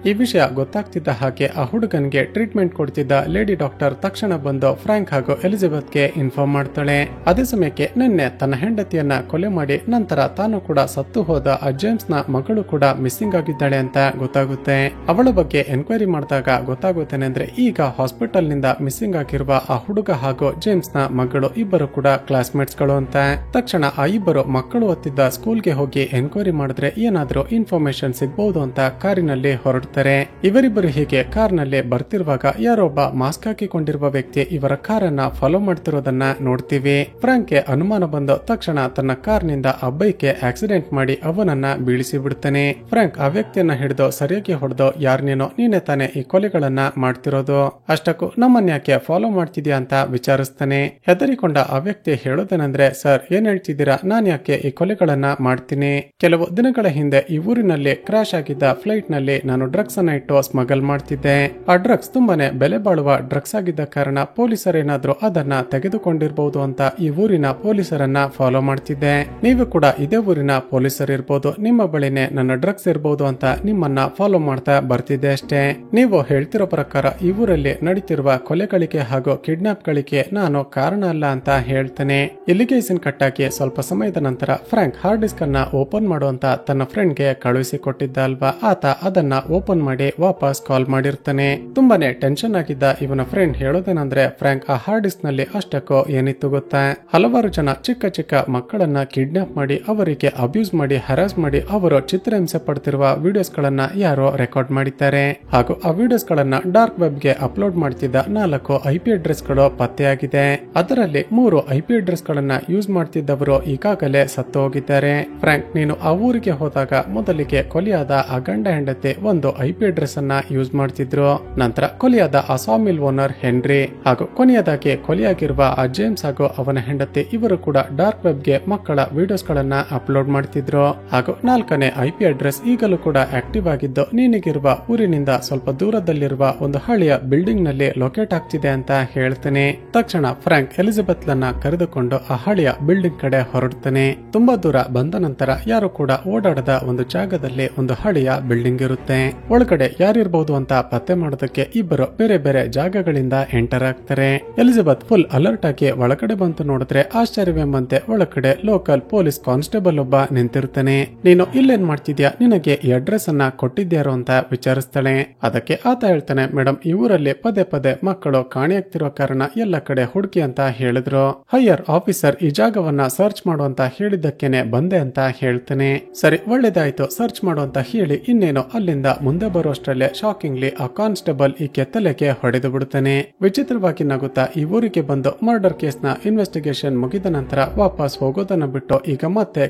ಈ ವಿಷಯ ಗೊತ್ತಾಗ್ತಿದ್ದ ಹಾಗೆ ಆ ಹುಡುಗನ್ಗೆ ಟ್ರೀಟ್ಮೆಂಟ್ ಕೊಡ್ತಿದ್ದ ಲೇಡಿ ಡಾಕ್ಟರ್ ತಕ್ಷಣ ಬಂದು ಫ್ರಾಂಕ್ ಹಾಗೂ ಎಲಿಜಬೆತ್ಗೆ ಇನ್ಫಾರ್ಮ್ ಮಾಡ್ತಾಳೆ. ಅದೇ ಸಮಯಕ್ಕೆ ನಿನ್ನೆ ತನ್ನ ಹೆಂಡತಿಯನ್ನ ಕೊಲೆ ಮಾಡಿ ನಂತರ ತಾನು ಕೂಡ ಸತ್ತು ಹೋದ ಆ ಜೇಮ್ಸ್ ನ ಮಗಳು ಕೂಡ ಮಿಸ್ಸಿಂಗ್ ಆಗಿದ್ದಾಳೆ ಅಂತ ಗೊತ್ತಾಗುತ್ತೆ. ಅವಳ ಬಗ್ಗೆ ಎನ್ಕ್ವೈರಿ ಮಾಡಿದಾಗ ಗೊತ್ತಾಗುತ್ತೇನೆ ಅಂದ್ರೆ ಈಗ ಹಾಸ್ಪಿಟಲ್ ನಿಂದ ಮಿಸ್ಸಿಂಗ್ ಆಗಿರುವ ಆ ಹುಡುಗ ಹಾಗೂ ಜೇಮ್ಸ್ ನ ಮಗಳು ಇಬ್ಬರು ಕೂಡ ಕ್ಲಾಸ್ಮೇಟ್ಸ್ ಗಳು ಅಂತ. ತಕ್ಷಣ ಆ ಇಬ್ಬರು ಮಕ್ಕಳು ಓದ್ತಿದ್ದ ಸ್ಕೂಲ್ಗೆ ಹೋಗಿ ಎನ್ಕ್ವೈರಿ ಮಾಡಿದ್ರೆ ಏನಾದ್ರೂ ಇನ್ಫಾರ್ಮೇಶನ್ ಸಿಗಬಹುದು ಅಂತ ಕಾರಿನಲ್ಲಿ ಹೊರಡ್ತಾರೆ. ನೋಡ್ತಾರೆ. ಇವರಿಬ್ಬರು ಹೀಗೆ ಕಾರ್ನಲ್ಲಿ ಬರ್ತಿರುವಾಗ ಯಾರೊಬ್ಬ ಮಾಸ್ಕ್ ಹಾಕಿಕೊಂಡಿರುವ ವ್ಯಕ್ತಿ ಇವರ ಕಾರನ್ನ ಫಾಲೋ ಮಾಡ್ತಿರೋದನ್ನ ನೋಡ್ತೀವಿ. ಫ್ರಾಂಕ್ಗೆ ಅನುಮಾನ ಬಂದ ತಕ್ಷಣ ತನ್ನ ಕಾರ್ನಿಂದ ಆ ಬೈಕ್ಗೆ ಆಕ್ಸಿಡೆಂಟ್ ಮಾಡಿ ಅವನನ್ನ ಬೀಳಿಸಿ ಬಿಡ್ತಾನೆ. ಫ್ರಾಂಕ್ ಆ ವ್ಯಕ್ತಿಯನ್ನ ಹಿಡಿದು ಸರಿಯಾಗಿ ಹೊಡೆದು ಯಾರನೇನೋ ನೀನೆ ತಾನೆ ಈ ಕೊಲೆಗಳನ್ನ ಮಾಡ್ತಿರೋದು, ಅಷ್ಟಕ್ಕೂ ನಮ್ಮನ್ನ ಯಾಕೆ ಫಾಲೋ ಮಾಡ್ತಿದ್ಯಾ ಅಂತ ವಿಚಾರಿಸ್ತಾನೆ. ಹೆದರಿಕೊಂಡ ಆ ವ್ಯಕ್ತಿ ಹೇಳೋದೇನಂದ್ರೆ, ಸರ್ ಏನ್ ಹೇಳ್ತಿದ್ದೀರಾ, ನಾನ್ ಯಾಕೆ ಈ ಕೊಲೆಗಳನ್ನ ಮಾಡ್ತೀನಿ? ಕೆಲವು ದಿನಗಳ ಹಿಂದೆ ಈ ಊರಿನಲ್ಲಿ ಕ್ರಾಶ್ ಆಗಿದ್ದ ಫ್ಲೈಟ್ ನಲ್ಲಿ ನಾನು ಡ್ರಗ್ಸ್ ಅನ್ನ ಇಟ್ಟು ಸ್ಮಗಲ್ ಮಾಡ್ತಿದ್ದೆ. ಆ ಡ್ರಗ್ಸ್ ತುಂಬಾನೇ ಬೆಲೆ ಬಾಳುವ ಡ್ರಗ್ಸ್ ಆಗಿದ್ದ ಕಾರಣ ಪೊಲೀಸರೇನಾದ್ರೂ ಅದನ್ನ ತೆಗೆದುಕೊಂಡಿರಬಹುದು ಅಂತ ಈ ಊರಿನ ಪೊಲೀಸರನ್ನ ಫಾಲೋ ಮಾಡ್ತಿದ್ದೆ. ನೀವು ಕೂಡ ಇದೇ ಊರಿನ ಪೊಲೀಸರು ಇರ್ಬೋದು, ನಿಮ್ಮ ಬಳಿನೇ ನನ್ನ ಡ್ರಗ್ಸ್ ಇರ್ಬೋದು ಅಂತ ನಿಮ್ಮನ್ನ ಫಾಲೋ ಮಾಡ್ತಾ ಬರ್ತಿದ್ದೆ ಅಷ್ಟೇ. ನೀವು ಹೇಳ್ತಿರೋ ಪ್ರಕಾರ ಈ ಊರಲ್ಲಿ ನಡೀತಿರುವ ಕೊಲೆಗಳಿಗೆ ಹಾಗೂ ಕಿಡ್ನಾಪ್ ಗಳಿಗೆ ನಾನು ಕಾರಣ ಅಲ್ಲ ಅಂತ ಹೇಳ್ತೇನೆ. ಇಲ್ಲಿಗೆ ಸೀನ್ ಕಟ್ ಆಗಿ ಸ್ವಲ್ಪ ಸಮಯದ ನಂತರ ಫ್ರಾಂಕ್ ಹಾರ್ಡ್ ಡಿಸ್ಕ್ ಅನ್ನ ಓಪನ್ ಮಾಡುವಂತ ತನ್ನ ಫ್ರೆಂಡ್ ಗೆ ಕಳುಹಿಸಿ ಕೊಟ್ಟಿದ್ದ ಅಲ್ವಾ, ಆತ ಅದನ್ನ ಓಪನ್ ಮಾಡಿ ವಾಪಸ್ ಕಾಲ್ ಮಾಡಿರ್ತಾನೆ. ತುಂಬಾನೇ ಟೆನ್ಷನ್ ಆಗಿದ್ದ ಇವನ ಫ್ರೆಂಡ್ ಹೇಳೋದೇನಂದ್ರೆ, ಫ್ರಾಂಕ್ ಆ ಹಾರ್ಡ್ ಡಿಸ್ಕ್ ನಲ್ಲಿ ಅಷ್ಟಕ್ಕೂ ಏನಿತ್ತು ಗೊತ್ತಾ, ಹಲವಾರು ಜನ ಚಿಕ್ಕ ಚಿಕ್ಕ ಮಕ್ಕಳನ್ನ ಕಿಡ್ನಾಪ್ ಮಾಡಿ ಅವರಿಗೆ ಅಬ್ಯೂಸ್ ಮಾಡಿ ಹರಾಸ್ ಮಾಡಿ ಅವರು ಚಿತ್ರಹಿಂಸೆ ಪಡ್ತಿರುವ ವಿಡಿಯೋಸ್ ಗಳನ್ನ ಯಾರೋ ರೆಕಾರ್ಡ್ ಮಾಡಿದ್ದಾರೆ. ಹಾಗೂ ಆ ವಿಡಿಯೋಸ್ ಗಳನ್ನ ಡಾರ್ಕ್ ವೆಬ್ ಗೆ ಅಪ್ಲೋಡ್ ಮಾಡ್ತಿದ್ದ 4 IP ಅಡ್ರೆಸ್ ಗಳು ಪತ್ತೆಯಾಗಿದೆ. ಅದರಲ್ಲಿ 3 IP ಅಡ್ರೆಸ್ ಗಳನ್ನ ಯೂಸ್ ಮಾಡ್ತಿದ್ದವರು ಈಗಾಗಲೇ ಸತ್ತು ಹೋಗಿದ್ದಾರೆ. ಫ್ರಾಂಕ್, ನೀನು ಆ ಊರಿಗೆ ಹೋದಾಗ ಮೊದಲಿಗೆ ಕೊಲೆಯಾದ ಆ ಗಂಡ ಹೆಂಡತಿ ಒಂದು IP ಅಡ್ರೆಸ್ ಅನ್ನ ಯೂಸ್ ಮಾಡ್ತಿದ್ರು. ನಂತರ ಕೊಲೆಯಾದ ಆ ಸಾಮಿಲ್ ಓನರ್ ಹೆನ್ರಿ ಹಾಗೂ ಕೊನೆಯದಾಗಿ ಕೊಲೆಯಾಗಿರುವ ಆ ಜೇಮ್ಸ್ ಹಾಗೂ ಅವನ ಹೆಂಡತಿ ಇವರು ಕೂಡ ಡಾರ್ಕ್ ವೆಬ್ ಗೆ ಮಕ್ಕಳ ವಿಡಿಯೋಸ್ ಗಳನ್ನ ಅಪ್ಲೋಡ್ ಮಾಡ್ತಿದ್ರು. ಹಾಗೂ 4ನೇ IP ಅಡ್ರೆಸ್ ಈಗಲೂ ಕೂಡ ಆಕ್ಟಿವ್ ಆಗಿದ್ದು ನೀನಿಗಿರುವ ಊರಿನಿಂದ ಸ್ವಲ್ಪ ದೂರದಲ್ಲಿರುವ ಒಂದು ಹಳೆಯ ಬಿಲ್ಡಿಂಗ್ ನಲ್ಲಿ ಲೊಕೇಟ್ ಆಗ್ತಿದೆ ಅಂತ ಹೇಳ್ತಾನೆ. ತಕ್ಷಣ ಫ್ರಾಂಕ್ ಎಲಿಜಬೆತ್ ಲನ್ನ ಕರೆದುಕೊಂಡು ಆ ಹಳೆಯ ಬಿಲ್ಡಿಂಗ್ ಕಡೆ ಹೊರಡ್ತಾನೆ. ತುಂಬಾ ದೂರ ಬಂದ ನಂತರ ಯಾರು ಕೂಡ ಓಡಾಡದ ಒಂದು ಜಾಗದಲ್ಲಿ ಒಂದು ಹಳೆಯ ಬಿಲ್ಡಿಂಗ್ ಇರುತ್ತೆ. ಒಳಗಡೆ ಯಾರಿರ್ಬಹುದು ಅಂತ ಪತ್ತೆ ಮಾಡೋದಕ್ಕೆ ಇಬ್ಬರು ಬೇರೆ ಬೇರೆ ಜಾಗಗಳಿಂದ ಎಂಟರ್ ಆಗ್ತಾರೆ. ಎಲಿಜಬೆತ್ ಫುಲ್ ಅಲರ್ಟ್ ಆಗಿ ಒಳಗಡೆ ಬಂತು. ನೋಡಿದ್ರೆ ಆಶ್ಚರ್ಯವೆಂಬಂತೆ ಒಳಗಡೆ ಲೋಕಲ್ ಪೊಲೀಸ್ ಕಾನ್ಸ್ಟೇಬಲ್ ಒಬ್ಬ ನಿಂತಿರ್ತಾನೆ. ನೀನು ಇಲ್ಲೇನ್ ಮಾಡ್ತಿದ್ಯಾ, ನಿನಗೆ ಈ ಅಡ್ರೆಸ್ ಅನ್ನ ಕೊಟ್ಟಿದ್ಯಾರೋ ಅಂತ ವಿಚಾರಿಸ್ತಾಳೆ. ಅದಕ್ಕೆ ಆತ ಹೇಳ್ತಾನೆ, ಮೇಡಮ್ ಈ ಊರಲ್ಲಿ ಪದೇ ಪದೇ ಮಕ್ಕಳು ಕಾಣೆಯಾಗ್ತಿರೋ ಕಾರಣ ಎಲ್ಲ ಕಡೆ ಹುಡುಕಿ ಅಂತ ಹೇಳಿದ್ರು. ಹೈಯರ್ ಆಫೀಸರ್ ಈ ಜಾಗವನ್ನ ಸರ್ಚ್ ಮಾಡುವಂತ ಹೇಳಿದ್ದಕ್ಕೇನೆ ಬಂದೆ ಅಂತ ಹೇಳ್ತಾನೆ. ಸರಿ ಒಳ್ಳೇದಾಯ್ತು, ಸರ್ಚ್ ಮಾಡುವಂತ ಹೇಳಿ ಇನ್ನೇನು ಅಲ್ಲಿಂದ ಮುಂದೆ ಬರುವಷ್ಟರಲ್ಲೇ ಶಾಕಿಂಗ್ಲಿ ಆ ಕಾನ್ಸ್ಟೇಬಲ್ ಈಕೆ ತಲೆಗೆ ಹೊಡೆದು ಬಿಡುತ್ತಾನೆ. ವಿಚಿತ್ರವಾಗಿ ನಗುತ್ತಾ ಈ ಊರಿಗೆ ಬಂದು ಮರ್ಡರ್ ಕೇಸ್ ನ ಇನ್ವೆಸ್ಟಿಗೇಷನ್ ಮುಗಿದ ನಂತರ ವಾಪಸ್ ಹೋಗೋದನ್ನ ಬಿಟ್ಟು ಈಗ ಮತ್ತೆ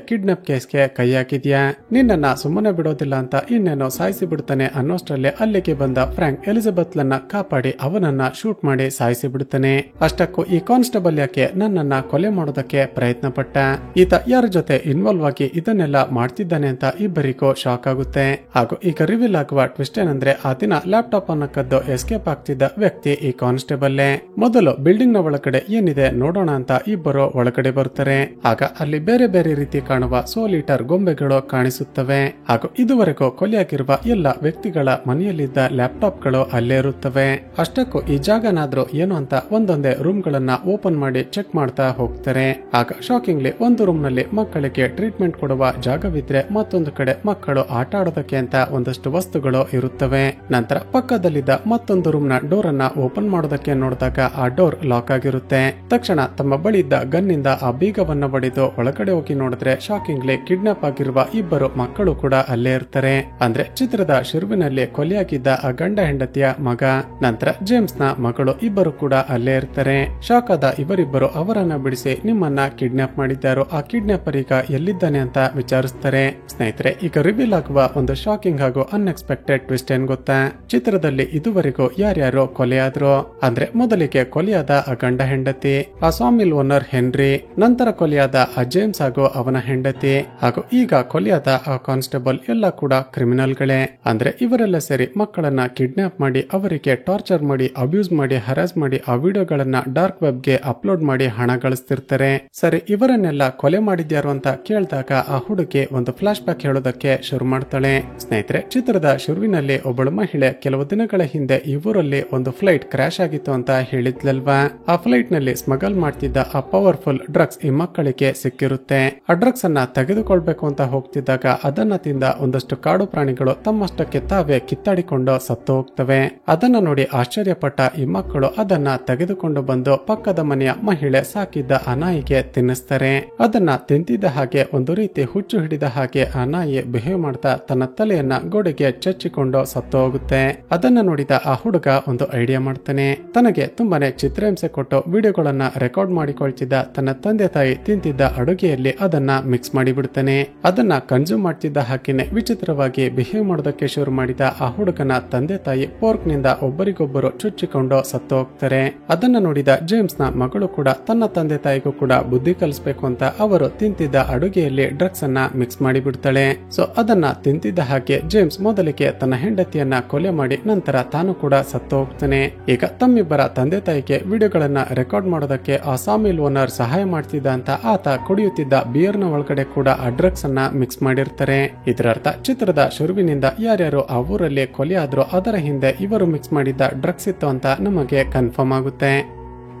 ಕಿಡ್ನಾಪ್ ಕೇಸ್ಗೆ ಕೈ ಹಾಕಿದ್ಯಾ, ನಿನ್ನನ್ನ ಸುಮ್ಮನೆ ಬಿಡೋದಿಲ್ಲ ಅಂತ ಇನ್ನೇನೋ ಸಾಯಿಸಿ ಬಿಡ್ತಾನೆ ಅನ್ನೋಷ್ಟರಲ್ಲೇ ಅಲ್ಲಿಗೆ ಬಂದ ಫ್ರಾಂಕ್ ಎಲಿಜಬೆತ್ ಲನ್ನ ಕಾಪಾಡಿ ಅವನನ್ನ ಶೂಟ್ ಮಾಡಿ ಸಾಯಿಸಿ ಬಿಡುತ್ತಾನೆ. ಅಷ್ಟಕ್ಕೂ ಈ ಕಾನ್ಸ್ಟೇಬಲ್ ಯಾಕೆ ನನ್ನನ್ನ ಕೊಲೆ ಮಾಡೋದಕ್ಕೆ ಪ್ರಯತ್ನ ಪಟ್ಟ, ಈತ ಯಾರ ಜೊತೆ ಇನ್ವಾಲ್ವ್ ಆಗಿ ಇದನ್ನೆಲ್ಲ ಮಾಡ್ತಿದ್ದಾನೆ ಅಂತ ಇಬ್ಬರಿಗೂ ಶಾಕ್ ಆಗುತ್ತೆ. ಹಾಗೂ ಈಗ ರಿವೀಲ್ ಆಗುವ ಟ್ವಿಸ್ಟ್ ಏನಂದ್ರೆ, ಆ ದಿನ ಲ್ಯಾಪ್ಟಾಪ್ ಅನ್ನ ಕದ್ದು ಎಸ್ಕೇಪ್ ಆಗ್ತಿದ್ದ ವ್ಯಕ್ತಿ ಈ ಕಾನ್ಸ್ಟೇಬಲ್ಲೇ. ಮೊದಲು ಬಿಲ್ಡಿಂಗ್ ನ ಒಳಗಡೆ ಏನಿದೆ ನೋಡೋಣ ಅಂತ ಇಬ್ಬರು ಒಳಗಡೆ ಬರ್ತಾರೆ. ಆಗ ಅಲ್ಲಿ ಬೇರೆ ಬೇರೆ ರೀತಿ ಕಾಣುವ ಸೋಲಿಟರ್ ಗೊಂಬೆಗಳು ಕಾಣಿಸುತ್ತವೆ. ಹಾಗೂ ಇದುವರೆಗೂ ಕೊಲೆಯಾಗಿರುವ ಎಲ್ಲ ವ್ಯಕ್ತಿಗಳ ಮನೆಯಲ್ಲಿದ್ದ ಲ್ಯಾಪ್ಟಾಪ್ ಗಳು ಅಲ್ಲೇ ಇರುತ್ತವೆ. ಅಷ್ಟಕ್ಕೂ ಈ ಜಾಗನಾದ್ರೂ ಏನು ಅಂತ ಒಂದೊಂದೇ ರೂಮ್ ಗಳನ್ನ ಓಪನ್ ಮಾಡಿ ಚೆಕ್ ಮಾಡ್ತಾ ಹೋಗ್ತಾರೆ. ಆಗ ಶಾಕಿಂಗ್ಲಿ ಒಂದು ರೂಮ್ ನಲ್ಲಿ ಮಕ್ಕಳಿಗೆ ಟ್ರೀಟ್ಮೆಂಟ್ ಕೊಡುವ ಜಾಗವಿದ್ರೆ ಮತ್ತೊಂದು ಕಡೆ ಮಕ್ಕಳು ಆಟ ಆಡೋದಕ್ಕೆ ಅಂತ ಒಂದಷ್ಟು ವಸ್ತುಗಳು ಇರುತ್ತವೆ. ನಂತರ ಪಕ್ಕದಲ್ಲಿದ್ದ ಮತ್ತೊಂದು ರೂಮ್ ನ ಡೋರ್ ಅನ್ನ ಓಪನ್ ಮಾಡೋದಕ್ಕೆ ನೋಡಿದಾಗ ಆ ಡೋರ್ ಲಾಕ್ ಆಗಿರುತ್ತೆ. ತಕ್ಷಣ ತಮ್ಮ ಬಳಿ ಇದ್ದ ಗನ್ನಿಂದ ಆ ಬೀಗವನ್ನ ಬಡಿದು ಒಳಗಡೆ ಹೋಗಿ ನೋಡಿದ್ರೆ ಶಾಕಿಂಗ್ಲಿ ಕಿಡ್ನಾಪ್ ಆಗಿರುವ ಇಬ್ಬರು ಮಕ್ಕಳು ಕೂಡ ಅಲ್ಲೇ ಇರ್ತಾರೆ. ಅಂದ್ರೆ ಚಿತ್ರದ ಶುರುವಿನಲ್ಲಿ ಕೊಲೆಯಾಗಿದ್ದ ಆ ಗಂಡ ಹೆಂಡತಿಯ ಮಗ ನಂತರ ಜೇಮ್ಸ್ ನ ಮಗಳು ಇಬ್ಬರು ಕೂಡ ಅಲ್ಲೇ ಇರ್ತಾರೆ. ಶಾಕ್ ಆದ ಇವರಿಬ್ಬರು ಅವರನ್ನ ಬಿಡಿಸಿ ನಿಮ್ಮನ್ನ ಕಿಡ್ನಾಪ್ ಮಾಡಿದ್ದಾರೋ ಆ ಕಿಡ್ನಾಪರ್ ಈಗ ಎಲ್ಲಿದ್ದಾನೆ ಅಂತ ವಿಚಾರಿಸ್ತಾರೆ. ಸ್ನೇಹಿತರೆ, ಈಗ ರಿವೀಲ್ ಆಗುವ ಒಂದು ಶಾಕಿಂಗ್ ಹಾಗೂ ಅನ್ಎಕ್ಸ್ಪೆಕ್ಟೆಡ್ ಟ್ವಿಸ್ಟ್ ಏನ್ ಗೊತ್ತಾ, ಚಿತ್ರದಲ್ಲಿ ಇದುವರೆಗೂ ಯಾರ್ಯಾರೋ ಕೊಲೆಯಾದ್ರು ಅಂದ್ರೆ ಮೊದಲಿಗೆ ಕೊಲೆಯಾದ ಆ ಗಂಡ ಹೆಂಡತಿ, ಆ ಸಾಮಿಲ್ ಓನರ್ ಹೆನ್ರಿ, ನಂತರ ಕೊಲೆಯಾದ ಆ ಜೇಮ್ಸ್ ಹಾಗೂ ಅವನ ಹೆಂಡತಿ ಹಾಗೂ ಈಗ ಕೊಲೆಯಾದ ಆ ಕಾನ್ಸ್ಟೇಬಲ್ ಎಲ್ಲ ಕೂಡ ಕ್ರಿಮಿನಲ್ಗಳೇ. ಅಂದ್ರೆ ಇವರೆಲ್ಲ ಸೇರಿ ಮಕ್ಕಳನ್ನ ಕಿಡ್ನಾಪ್ ಮಾಡಿ ಅವರಿಗೆ ಟಾರ್ಚರ್ ಮಾಡಿ ಅಬ್ಯೂಸ್ ಮಾಡಿ ಹರಾಸ್ ಮಾಡಿ ಆ ವಿಡಿಯೋಗಳನ್ನ ಡಾರ್ಕ್ ವೆಬ್ ಗೆ ಅಪ್ಲೋಡ್ ಮಾಡಿ ಹಣ ಗಳಿಸ್ತಿರ್ತಾರೆ. ಸರಿ, ಇವರನ್ನೆಲ್ಲ ಕೊಲೆ ಮಾಡಿದ್ಯಾರು ಅಂತ ಕೇಳಿದಾಗ ಆ ಹುಡುಗಿ ಒಂದು ಫ್ಲಾಶ್ ಬ್ಯಾಕ್ ಹೇಳೋದಕ್ಕೆ ಶುರು ಮಾಡ್ತಾಳೆ. ಸ್ನೇಹಿತರೆ, ಚಿತ್ರದ ಶುರುವಿನಲ್ಲಿ ಒಬ್ಬಳು ಮಹಿಳೆ ಕೆಲವು ದಿನಗಳ ಹಿಂದೆ ಈ ಊರಲ್ಲಿ ಒಂದು ಫ್ಲೈಟ್ ಕ್ರಾಶ್ ಆಗಿತ್ತು ಅಂತ ಹೇಳಿದ್ಲಲ್ವಾ. ಆ ಫ್ಲೈಟ್ ನಲ್ಲಿ ಸ್ಮಗಲ್ ಮಾಡ್ತಿದ್ದ ಆ ಪವರ್ಫುಲ್ ಡ್ರಗ್ಸ್ ಈ ಮಕ್ಕಳಿಗೆ ಸಿಕ್ಕಿರುತ್ತೆ. ಆ ಡ್ರಗ್ಸ್ ಅನ್ನ ತೆಗೆದುಕೊಳ್ಬೇಕು ಅಂತ ಹೋಗ್ತಿದ್ದಾಗ ಅದನ್ನ ತಿಂದ ಒಂದಷ್ಟು ಕಾಡು ಪ್ರಾಣಿಗಳು ತಮ್ಮಷ್ಟಕ್ಕೆ ತಾವೇ ಕಿತ್ತಾಡಿಕೊಂಡು ಸತ್ತು ಹೋಗ್ತವೆ. ಅದನ್ನ ನೋಡಿ ಆಶ್ಚರ್ಯಪಟ್ಟ ಈ ಮಕ್ಕಳು ಅದನ್ನ ತೆಗೆದುಕೊಂಡು ಬಂದು ಪಕ್ಕದ ಮನೆಯ ಮಹಿಳೆ ಸಾಕಿದ್ದ ಆ ನಾಯಿಗೆ ತಿನ್ನಿಸ್ತಾರೆ. ಅದನ್ನ ತಿಂತಿದ್ದ ಹಾಗೆ ಒಂದು ರೀತಿ ಹುಚ್ಚು ಹಿಡಿದ ಹಾಗೆ ಆ ನಾಯಿ ಬಿಹೇವ್ ಮಾಡ್ತಾ ತನ್ನ ತಲೆಯನ್ನ ಗೋಡೆಗೆ ಚೆಚ್ಚಿಕೊಂಡು ಸತ್ತು ಹೋಗುತ್ತೆ. ಅದನ್ನ ನೋಡಿದ ಆ ಹುಡುಗ ಒಂದು ಐಡಿಯಾ ಮಾಡ್ತಾನೆ. ತನಗೆ ತುಂಬಾನೇ ಚಿತ್ರಹಿಂಸೆ ಕೊಟ್ಟು ವಿಡಿಯೋಗಳನ್ನ ರೆಕಾರ್ಡ್ ಮಾಡಿಕೊಳ್ತಿದ್ದ ತನ್ನ ತಂದೆ ತಾಯಿ ತಿಂತಿದ್ದ ಅಡುಗೆಯಲ್ಲಿ ಅದನ್ನ ಮಿಕ್ಸ್ ಮಾಡಿ ಬಿಡ್ತಾನೆ. ಅದನ್ನ ಕನ್ಸ್ಯೂಮ್ ಮಾಡ್ತಿದ್ದ ಹಾಕಿನೇ ವಿಚಿತ್ರವಾಗಿ ಬಿಹೇವ್ ಮಾಡೋದಕ್ಕೆ ಶುರು ಮಾಡಿದ ಆ ಹುಡುಗನ ತಂದೆ ತಾಯಿ ಫೋರ್ಕ್ ನಿಂದ ಒಬ್ಬರಿಗೊಬ್ಬರು ಚುಚ್ಚಿಕೊಂಡು ಸತ್ತು ಹೋಗ್ತಾರೆ. ಅದನ್ನ ನೋಡಿದ ಜೇಮ್ಸ್ ನ ಮಗಳು ಕೂಡ ತನ್ನ ತಂದೆ ತಾಯಿಗೂ ಕೂಡ ಬುದ್ಧಿ ಕಲಿಸ್ಬೇಕು ಅಂತ ಅವರು ತಿಂತಿದ್ದ ಅಡುಗೆಯಲ್ಲಿ ಡ್ರಗ್ಸ್ ಅನ್ನ ಮಿಕ್ಸ್ ಮಾಡಿ ಬಿಡ್ತಾಳೆ. ಸೊ ಅದನ್ನ ತಿಂತಿದ್ದ ಹಾಗೆ ಜೇಮ್ಸ್ ಮೊದಲಿಗೆ ತನ್ನ ಹೆಂಡತಿಯನ್ನ ಕೊಲೆ ಮಾಡಿ ನಂತರ ತಾನು ಕೂಡ ಸತ್ತು ಹೋಗ್ತಾನೆ. ಈಗ ತಮ್ಮಿಬ್ಬರ ತಂದೆ ತಾಯಿಗೆ ವಿಡಿಯೋಗಳನ್ನ ರೆಕಾರ್ಡ್ ಮಾಡೋದಕ್ಕೆ ಆ ಸಾಮಿಲ್ ಓನರ್ ಸಹಾಯ ಮಾಡ್ತಿದ್ದ ಅಂತ ಆತ ಕುಡಿಯುತ್ತಿದ್ದ ಬಿಯರ್ ನ ಒಳಗಡೆ ಕೂಡ ಆ ಡ್ರಗ್ಸ್ ಅನ್ನ ಮಿಕ್ಸ್ ಮಾಡಿರ್ತಾರೆ. ಇದರರ್ಥ ಚಿತ್ರದ ಶುರುವಿನಿಂದ ಯಾರ್ಯಾರು ಆ ಊರಲ್ಲಿ ಕೊಲೆ ಆದ್ರೂ ಅದರ ಹಿಂದೆ ಇವರು ಮಿಕ್ಸ್ ಮಾಡಿದ್ದ ಡ್ರಗ್ಸ್ ಇತ್ತು ಅಂತ ನಮಗೆ ಕನ್ಫರ್ಮ್ ಆಗುತ್ತೆ.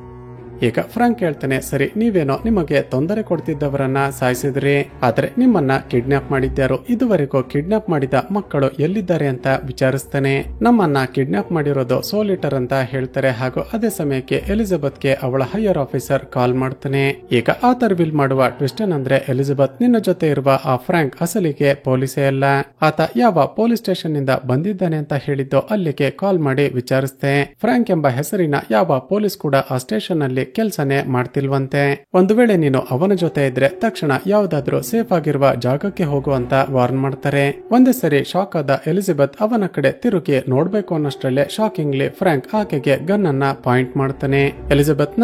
ಈಗ ಫ್ರಾಂಕ್ ಹೇಳ್ತಾನೆ, ಸರಿ ನೀವೇನೋ ನಿಮಗೆ ತೊಂದರೆ ಕೊಡ್ತಿದ್ದವರನ್ನ ಸಾಯಿಸಿದ್ರಿ, ಆದ್ರೆ ನಿಮ್ಮನ್ನ ಕಿಡ್ನಾಪ್ ಮಾಡಿದ್ಯಾರು? ಇದುವರೆಗೂ ಕಿಡ್ನಾಪ್ ಮಾಡಿದ ಮಕ್ಕಳು ಎಲ್ಲಿದ್ದಾರೆ ಅಂತ ವಿಚಾರಿಸ್ತಾನೆ. ನಮ್ಮನ್ನ ಕಿಡ್ನಾಪ್ ಮಾಡಿರೋದು ಸೋಲಿಟರ್ ಅಂತ ಹೇಳ್ತಾರೆ. ಹಾಗೂ ಅದೇ ಸಮಯಕ್ಕೆ ಎಲಿಜಬೆತ್ಗೆ ಅವಳ ಹೈಯರ್ ಆಫೀಸರ್ ಕಾಲ್ ಮಾಡ್ತಾನೆ. ಈಗ ಆತ ರಿವೀಲ್ ಮಾಡುವ ಟ್ವಿಸ್ಟ್ ಏನಂದ್ರೆ, ಎಲಿಜಬೆತ್ ನಿನ್ನ ಜೊತೆ ಇರುವ ಆ ಫ್ರಾಂಕ್ ಅಸಲಿಗೆ ಪೊಲೀಸೇ ಅಲ್ಲ, ಆತ ಯಾವ ಪೊಲೀಸ್ ಸ್ಟೇಷನ್ ನಿಂದ ಬಂದಿದ್ದಾನೆ ಅಂತ ಹೇಳಿದ್ದು ಅಲ್ಲಿಗೆ ಕಾಲ್ ಮಾಡಿ ವಿಚಾರಿಸ್ತೆ. ಫ್ರಾಂಕ್ ಎಂಬ ಹೆಸರಿನ ಯಾವ ಪೊಲೀಸ್ ಕೂಡ ಆ ಸ್ಟೇಷನ್ ಅಲ್ಲಿ ಕೆಲಸನೇ ಮಾಡ್ತಿಲ್ವಂತೆ. ಒಂದು ವೇಳೆ ನೀನು ಅವನ ಜೊತೆ ಇದ್ರೆ ತಕ್ಷಣ ಯಾವ್ದಾದ್ರೂ ಸೇಫ್ ಆಗಿರುವ ಜಾಗಕ್ಕೆ ಹೋಗು ಅಂತ ವಾರ್ನ್ ಮಾಡ್ತಾರೆ. ಒಂದೇ ಸರಿ ಶಾಕ್ ಆದ ಎಲಿಜಬೆತ್ ಅವನ ಕಡೆ ತಿರುಗಿ ನೋಡ್ಬೇಕು ಅನ್ನಷ್ಟರಲ್ಲೇ ಶಾಕಿಂಗ್ಲಿ ಫ್ರಾಂಕ್ ಆಕೆಗೆ ಗನ್ ಅನ್ನ ಪಾಯಿಂಟ್ ಮಾಡ್ತಾನೆ. ಎಲಿಜಬೆತ್,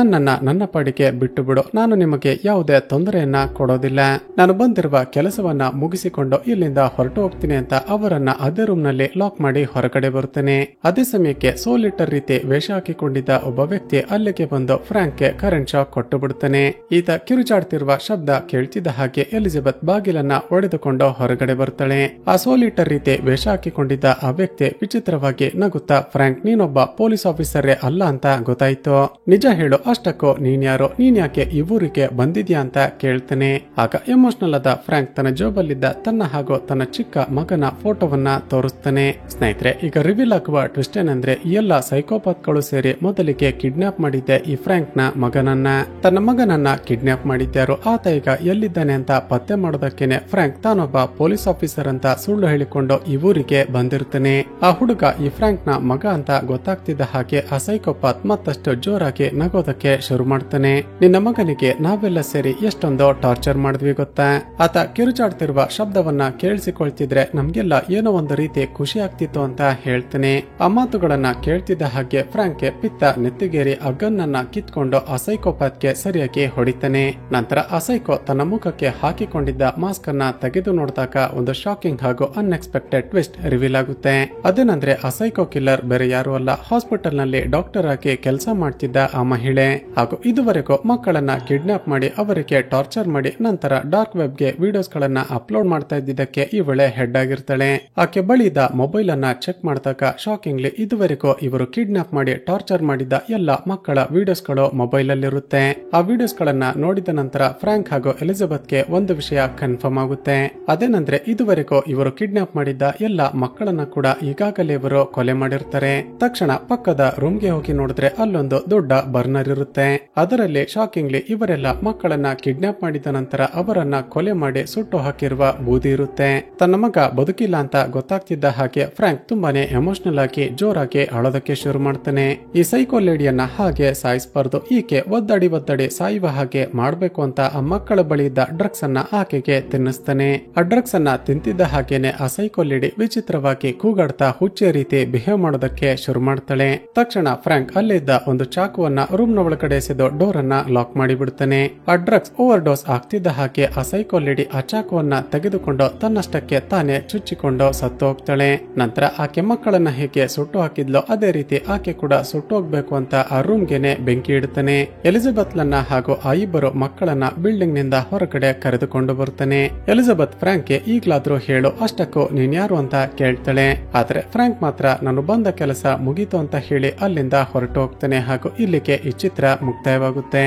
ನನ್ನ ಪಾಡಿಗೆ ಬಿಟ್ಟು ಬಿಡು, ನಾನು ನಿಮಗೆ ಯಾವುದೇ ತೊಂದರೆಯನ್ನ ಕೊಡೋದಿಲ್ಲ, ನಾನು ಬಂದಿರುವ ಕೆಲಸವನ್ನ ಮುಗಿಸಿಕೊಂಡು ಇಲ್ಲಿಂದ ಹೊರಟು ಹೋಗ್ತೀನಿ ಅಂತ ಅವರನ್ನ ಅದೇ ರೂಮ್ ನಲ್ಲಿ ಲಾಕ್ ಮಾಡಿ ಹೊರಗಡೆ ಬರುತ್ತಾನೆ. ಅದೇ ಸಮಯಕ್ಕೆ ಸೋಲಿಟರ್ ರೀತಿ ವೇಷ ಹಾಕಿಕೊಂಡಿದ್ದ ಒಬ್ಬ ವ್ಯಕ್ತಿ ಅಲ್ಲಿಗೆ ಬಂದು ಫ್ರಾಂಕ್ ಕರೆಂಟ್ ಶಾಕ್ ಕೊಟ್ಟು ಬಿಡುತ್ತಾನೆ. ಈತ ಕಿರುಚಾಡ್ತಿರುವ ಶಬ್ದ ಕೇಳ್ತಿದ್ದ ಹಾಗೆ ಎಲಿಜಬೆತ್ ಬಾಗಿಲನ್ನ ಒಡೆದುಕೊಂಡು ಹೊರಗಡೆ ಬರ್ತಾಳೆ. ಆ ಸೋಲಿಟರ್ ರೀತಿ ವೇಷ ಹಾಕಿಕೊಂಡಿದ್ದ ಆ ವ್ಯಕ್ತಿ ವಿಚಿತ್ರವಾಗಿ ನಗುತ್ತಾ, ಫ್ರಾಂಕ್ ನೀನೊಬ್ಬ ಪೊಲೀಸ್ ಆಫೀಸರೇ ಅಲ್ಲ ಅಂತ ಗೊತ್ತಾಯ್ತು, ನಿಜ ಹೇಳು, ಅಷ್ಟಕ್ಕೂ ನೀನ್ಯಾರೋ, ನೀನ್ ಯಾಕೆ ಈ ಊರಿಗೆ ಬಂದಿದ್ಯಾ ಅಂತ ಕೇಳ್ತಾನೆ. ಆಗ ಎಮೋಷನಲ್ ಆದ ಫ್ರಾಂಕ್ ತನ್ನ ಜೋಬಲ್ಲಿದ್ದ ತನ್ನ ಹಾಗೂ ತನ್ನ ಚಿಕ್ಕ ಮಗನ ಫೋಟೋವನ್ನ ತೋರಿಸ್ತಾನೆ. ಸ್ನೇಹಿತರೆ, ಈಗ ರಿವೀಲ್ ಆಗುವ ಟ್ವಿಸ್ಟ್ ಏನಂದ್ರೆ, ಈ ಎಲ್ಲ ಸೈಕೋಪಾತ್ಗಳು ಸೇರಿ ಮೊದಲಿಗೆ ಕಿಡ್ನಾಪ್ ಮಾಡಿದ್ದೆ ಈ ಫ್ರಾಂಕ್ ನ ಮಗನನ್ನ. ತನ್ನ ಮಗನನ್ನ ಕಿಡ್ನಾಪ್ ಮಾಡಿದ್ಯಾರು, ಆತ ಈಗ ಎಲ್ಲಿದ್ದಾನೆ ಅಂತ ಪತ್ತೆ ಮಾಡೋದಕ್ಕೇನೆ ಫ್ರಾಂಕ್ ತಾನೊಬ್ಬ ಪೊಲೀಸ್ ಆಫೀಸರ್ ಅಂತ ಸುಳ್ಳು ಹೇಳಿಕೊಂಡು ಈ ಊರಿಗೆ ಬಂದಿರ್ತಾನೆ. ಆ ಹುಡುಗ ಈ ಫ್ರಾಂಕ್ ನ ಮಗ ಅಂತ ಗೊತ್ತಾಗ್ತಿದ್ದ ಹಾಗೆ ಆ ಸೈಕೋಪಾತ್ ಮತ್ತಷ್ಟು ಜೋರಾಗಿ ನಗೋದಕ್ಕೆ ಶುರು ಮಾಡ್ತಾನೆ. ನಿನ್ನ ಮಗನಿಗೆ ನಾವೆಲ್ಲ ಸೇರಿ ಎಷ್ಟೊಂದು ಟಾರ್ಚರ್ ಮಾಡಿದ್ವಿ ಗೊತ್ತಾ? ಆತ ಕಿರುಚಾಡ್ತಿರುವ ಶಬ್ದವನ್ನ ಕೇಳಿಸಿಕೊಳ್ತಿದ್ರೆ ನಮ್ಗೆಲ್ಲ ಏನೋ ಒಂದು ರೀತಿ ಖುಷಿ ಆಗ್ತಿತ್ತು ಅಂತ ಹೇಳ್ತಾನೆ. ಆ ಮಾತುಗಳನ್ನ ಕೇಳ್ತಿದ್ದ ಹಾಗೆ ಫ್ರಾಂಕ್ಗೆ ಪಿತ್ತ ನೆತ್ತಿಗೇರಿ ಆ ಗನ್ ಅನ್ನ ಕಿತ್ಕೊಂಡು ಆ ಸೈಕೋಪಾತ್ಗೆ ಸರಿಯಾಗಿ ಹೊಡಿತಾನೆ. ನಂತರ ಆ ಸೈಕೋ ತನ್ನ ಮುಖಕ್ಕೆ ಹಾಕಿಕೊಂಡಿದ್ದ ಮಾಸ್ಕ್ ಅನ್ನ ತೆಗೆದು ನೋಡಿದಾಗ ಒಂದು ಶಾಕಿಂಗ್ ಹಾಗೂ ಅನ್ಎಕ್ಸ್ಪೆಕ್ಟೆಡ್ ಟ್ವಿಸ್ಟ್ ರಿವೀಲ್ ಆಗುತ್ತೆ. ಅದೇನಂದ್ರೆ ಆ ಸೈಕೋ ಕಿಲ್ಲರ್ ಬೇರೆ ಯಾರು ಅಲ್ಲ, ಹಾಸ್ಪಿಟಲ್ ನಲ್ಲಿ ಡಾಕ್ಟರ್ ಆಗಿ ಕೆಲಸ ಮಾಡ್ತಿದ್ದ ಆ ಮಹಿಳೆ. ಹಾಗೂ ಇದುವರೆಗೂ ಮಕ್ಕಳನ್ನ ಕಿಡ್ನಾಪ್ ಮಾಡಿ ಅವರಿಗೆ ಟಾರ್ಚರ್ ಮಾಡಿ ನಂತರ ಡಾರ್ಕ್ ವೆಬ್ ಗೆ ವಿಡಿಯೋಸ್ ಗಳನ್ನ ಅಪ್ಲೋಡ್ ಮಾಡ್ತಾ ಇದ್ದಿದ್ದಕ್ಕೆ ಇವಳೆ ಹೆಡ್ ಆಗಿರ್ತಾಳೆ. ಆಕೆ ಬಳಿದ ಮೊಬೈಲ್ ಅನ್ನ ಚೆಕ್ ಮಾಡಿದಾಗ ಶಾಕಿಂಗ್ಲಿ ಇದುವರೆಗೂ ಇವರು ಕಿಡ್ನಾಪ್ ಮಾಡಿ ಟಾರ್ಚರ್ ಮಾಡಿದ್ದ ಎಲ್ಲ ಮಕ್ಕಳ ವಿಡಿಯೋಸ್ ಗಳು ಮೊಬೈಲ್ ಅಲ್ಲಿರುತ್ತೆ. ಆ ವಿಡಿಯೋಸ್ ಗಳನ್ನ ನೋಡಿದ ನಂತರ ಫ್ರಾಂಕ್ ಹಾಗೂ ಎಲಿಜಬೆತ್ ಗೆ ಒಂದು ವಿಷಯ ಕನ್ಫರ್ಮ್ ಆಗುತ್ತೆ. ಅದೇನಂದ್ರೆ ಇದುವರೆಗೂ ಇವರು ಕಿಡ್ನಾಪ್ ಮಾಡಿದ್ದ ಎಲ್ಲ ಮಕ್ಕಳನ್ನ ಕೂಡ ಈಗಾಗಲೇ ಇವರು ಕೊಲೆ ಮಾಡಿರ್ತಾರೆ. ತಕ್ಷಣ ಪಕ್ಕದ ರೂಮ್ ಗೆ ಹೋಗಿ ನೋಡಿದ್ರೆ ಅಲ್ಲೊಂದು ದೊಡ್ಡ ಬರ್ನರ್ ಇರುತ್ತೆ. ಅದರಲ್ಲಿ ಶಾಕಿಂಗ್ಲಿ ಇವರೆಲ್ಲ ಮಕ್ಕಳನ್ನ ಕಿಡ್ನಾಪ್ ಮಾಡಿದ ನಂತರ ಅವರನ್ನ ಕೊಲೆ ಮಾಡಿ ಸುಟ್ಟು ಹಾಕಿರುವ ಬೂದಿ ಇರುತ್ತೆ. ತನ್ನ ಮಗ ಬದುಕಿಲ್ಲ ಅಂತ ಗೊತ್ತಾಗ್ತಿದ್ದ ಹಾಗೆ ಫ್ರಾಂಕ್ ತುಂಬಾನೇ ಎಮೋಷನಲ್ ಆಗಿ ಜೋರಾಗಿ ಅಳೋದಕ್ಕೆ ಶುರು ಮಾಡ್ತಾನೆ. ಈ ಸೈಕೋ ಲೇಡಿಯನ್ನ ಹಾಗೆ ಸಾಯಿಸಬಾರ್ದು, ಈಕೆ ಒದ್ದಡಿ ಸಾಯುವ ಹಾಗೆ ಮಾಡ್ಬೇಕು ಅಂತ ಆ ಮಕ್ಕಳ ಬಳಿ ಇದ್ದ ಡ್ರಗ್ಸ್ ಅನ್ನ ಆಕೆಗೆ ತಿನ್ನಿಸ್ತಾನೆ. ಆ ಡ್ರಗ್ಸ್ ಅನ್ನ ತಿಂತಿದ್ದ ಹಾಗೇನೆ ಆ ಸೈಕೋ ಲೇಡಿ ವಿಚಿತ್ರವಾಗಿ ಕೂಗಾಡ್ತಾ ಹುಚ್ಚೆ ರೀತಿ ಬಿಹೇವ್ ಮಾಡೋದಕ್ಕೆ ಶುರು ಮಾಡ್ತಾಳೆ. ತಕ್ಷಣ ಫ್ರಾಂಕ್ ಅಲ್ಲಿದ್ದ ಒಂದು ಚಾಕುವನ್ನ ರೂಮ್ ನ ಒಳಗಡೆ ಎಸೆದು ಡೋರ್ ಅನ್ನ ಲಾಕ್ ಮಾಡಿ ಬಿಡ್ತಾನೆ. ಆ ಡ್ರಗ್ಸ್ ಓವರ್ ಡೋಸ್ ಆಗ್ತಿದ್ದ ಹಾಗೆ ಆ ಸೈಕೋ ಲೇಡಿ ಆ ಚಾಕುವನ್ನ ತೆಗೆದುಕೊಂಡು ತನ್ನಷ್ಟಕ್ಕೆ ತಾನೇ ಚುಚ್ಚಿಕೊಂಡು ಸತ್ತು ಹೋಗ್ತಾಳೆ. ನಂತರ ಆಕೆ ಮಕ್ಕಳನ್ನ ಹೇಗೆ ಸುಟ್ಟು ಹಾಕಿದ್ಲೋ ಅದೇ ರೀತಿ ಆಕೆ ಕೂಡ ಸುಟ್ಟು ಹೋಗ್ಬೇಕು ಅಂತ ಆ ರೂಮ್ ಗೆನೆ ಬೆಂಕಿ ಇಡ್ತಾನೆ. ಎಲಿಜಬೆತ್ ಲನ್ನ ಹಾಗೂ ಆ ಇಬ್ಬರು ಮಕ್ಕಳನ್ನ ಬಿಲ್ಡಿಂಗ್ ನಿಂದ ಹೊರಗಡೆ ಕರೆದುಕೊಂಡು ಬರ್ತಾನೆ. ಎಲಿಜಬೆತ್ ಫ್ರಾಂಕ್ ಗೆ ಈಗ್ಲಾದ್ರೂ ಹೇಳು, ಅಷ್ಟಕ್ಕೂ ನೀನ್ ಯಾರು ಅಂತ ಕೇಳ್ತಾಳೆ. ಆದ್ರೆ ಫ್ರಾಂಕ್ ಮಾತ್ರ ನಾನು ಬಂದ ಕೆಲಸ ಮುಗೀತು ಅಂತ ಹೇಳಿ ಅಲ್ಲಿಂದ ಹೊರಟು ಹೋಗ್ತಾನೆ. ಹಾಗೂ ಇಲ್ಲಿಗೆ ಈ ಚಿತ್ರ ಮುಕ್ತಾಯವಾಗುತ್ತೆ.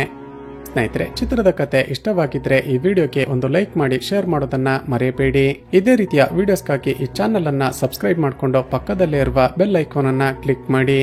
ಸ್ನೇಹಿತರೆ, ಚಿತ್ರದ ಕತೆ ಇಷ್ಟವಾಗಿದ್ರೆ ಈ ವಿಡಿಯೋಗೆ ಒಂದು ಲೈಕ್ ಮಾಡಿ ಶೇರ್ ಮಾಡೋದನ್ನ ಮರೆಯಬೇಡಿ. ಇದೇ ರೀತಿಯ ವಿಡಿಯೋಸ್ಗಾಗಿ ಈ ಚಾನೆಲ್ ಅನ್ನ ಸಬ್ಸ್ಕ್ರೈಬ್ ಮಾಡಿಕೊಂಡು ಪಕ್ಕದಲ್ಲೇ ಇರುವ ಬೆಲ್ ಐಕಾನ್ ಅನ್ನ ಕ್ಲಿಕ್ ಮಾಡಿ.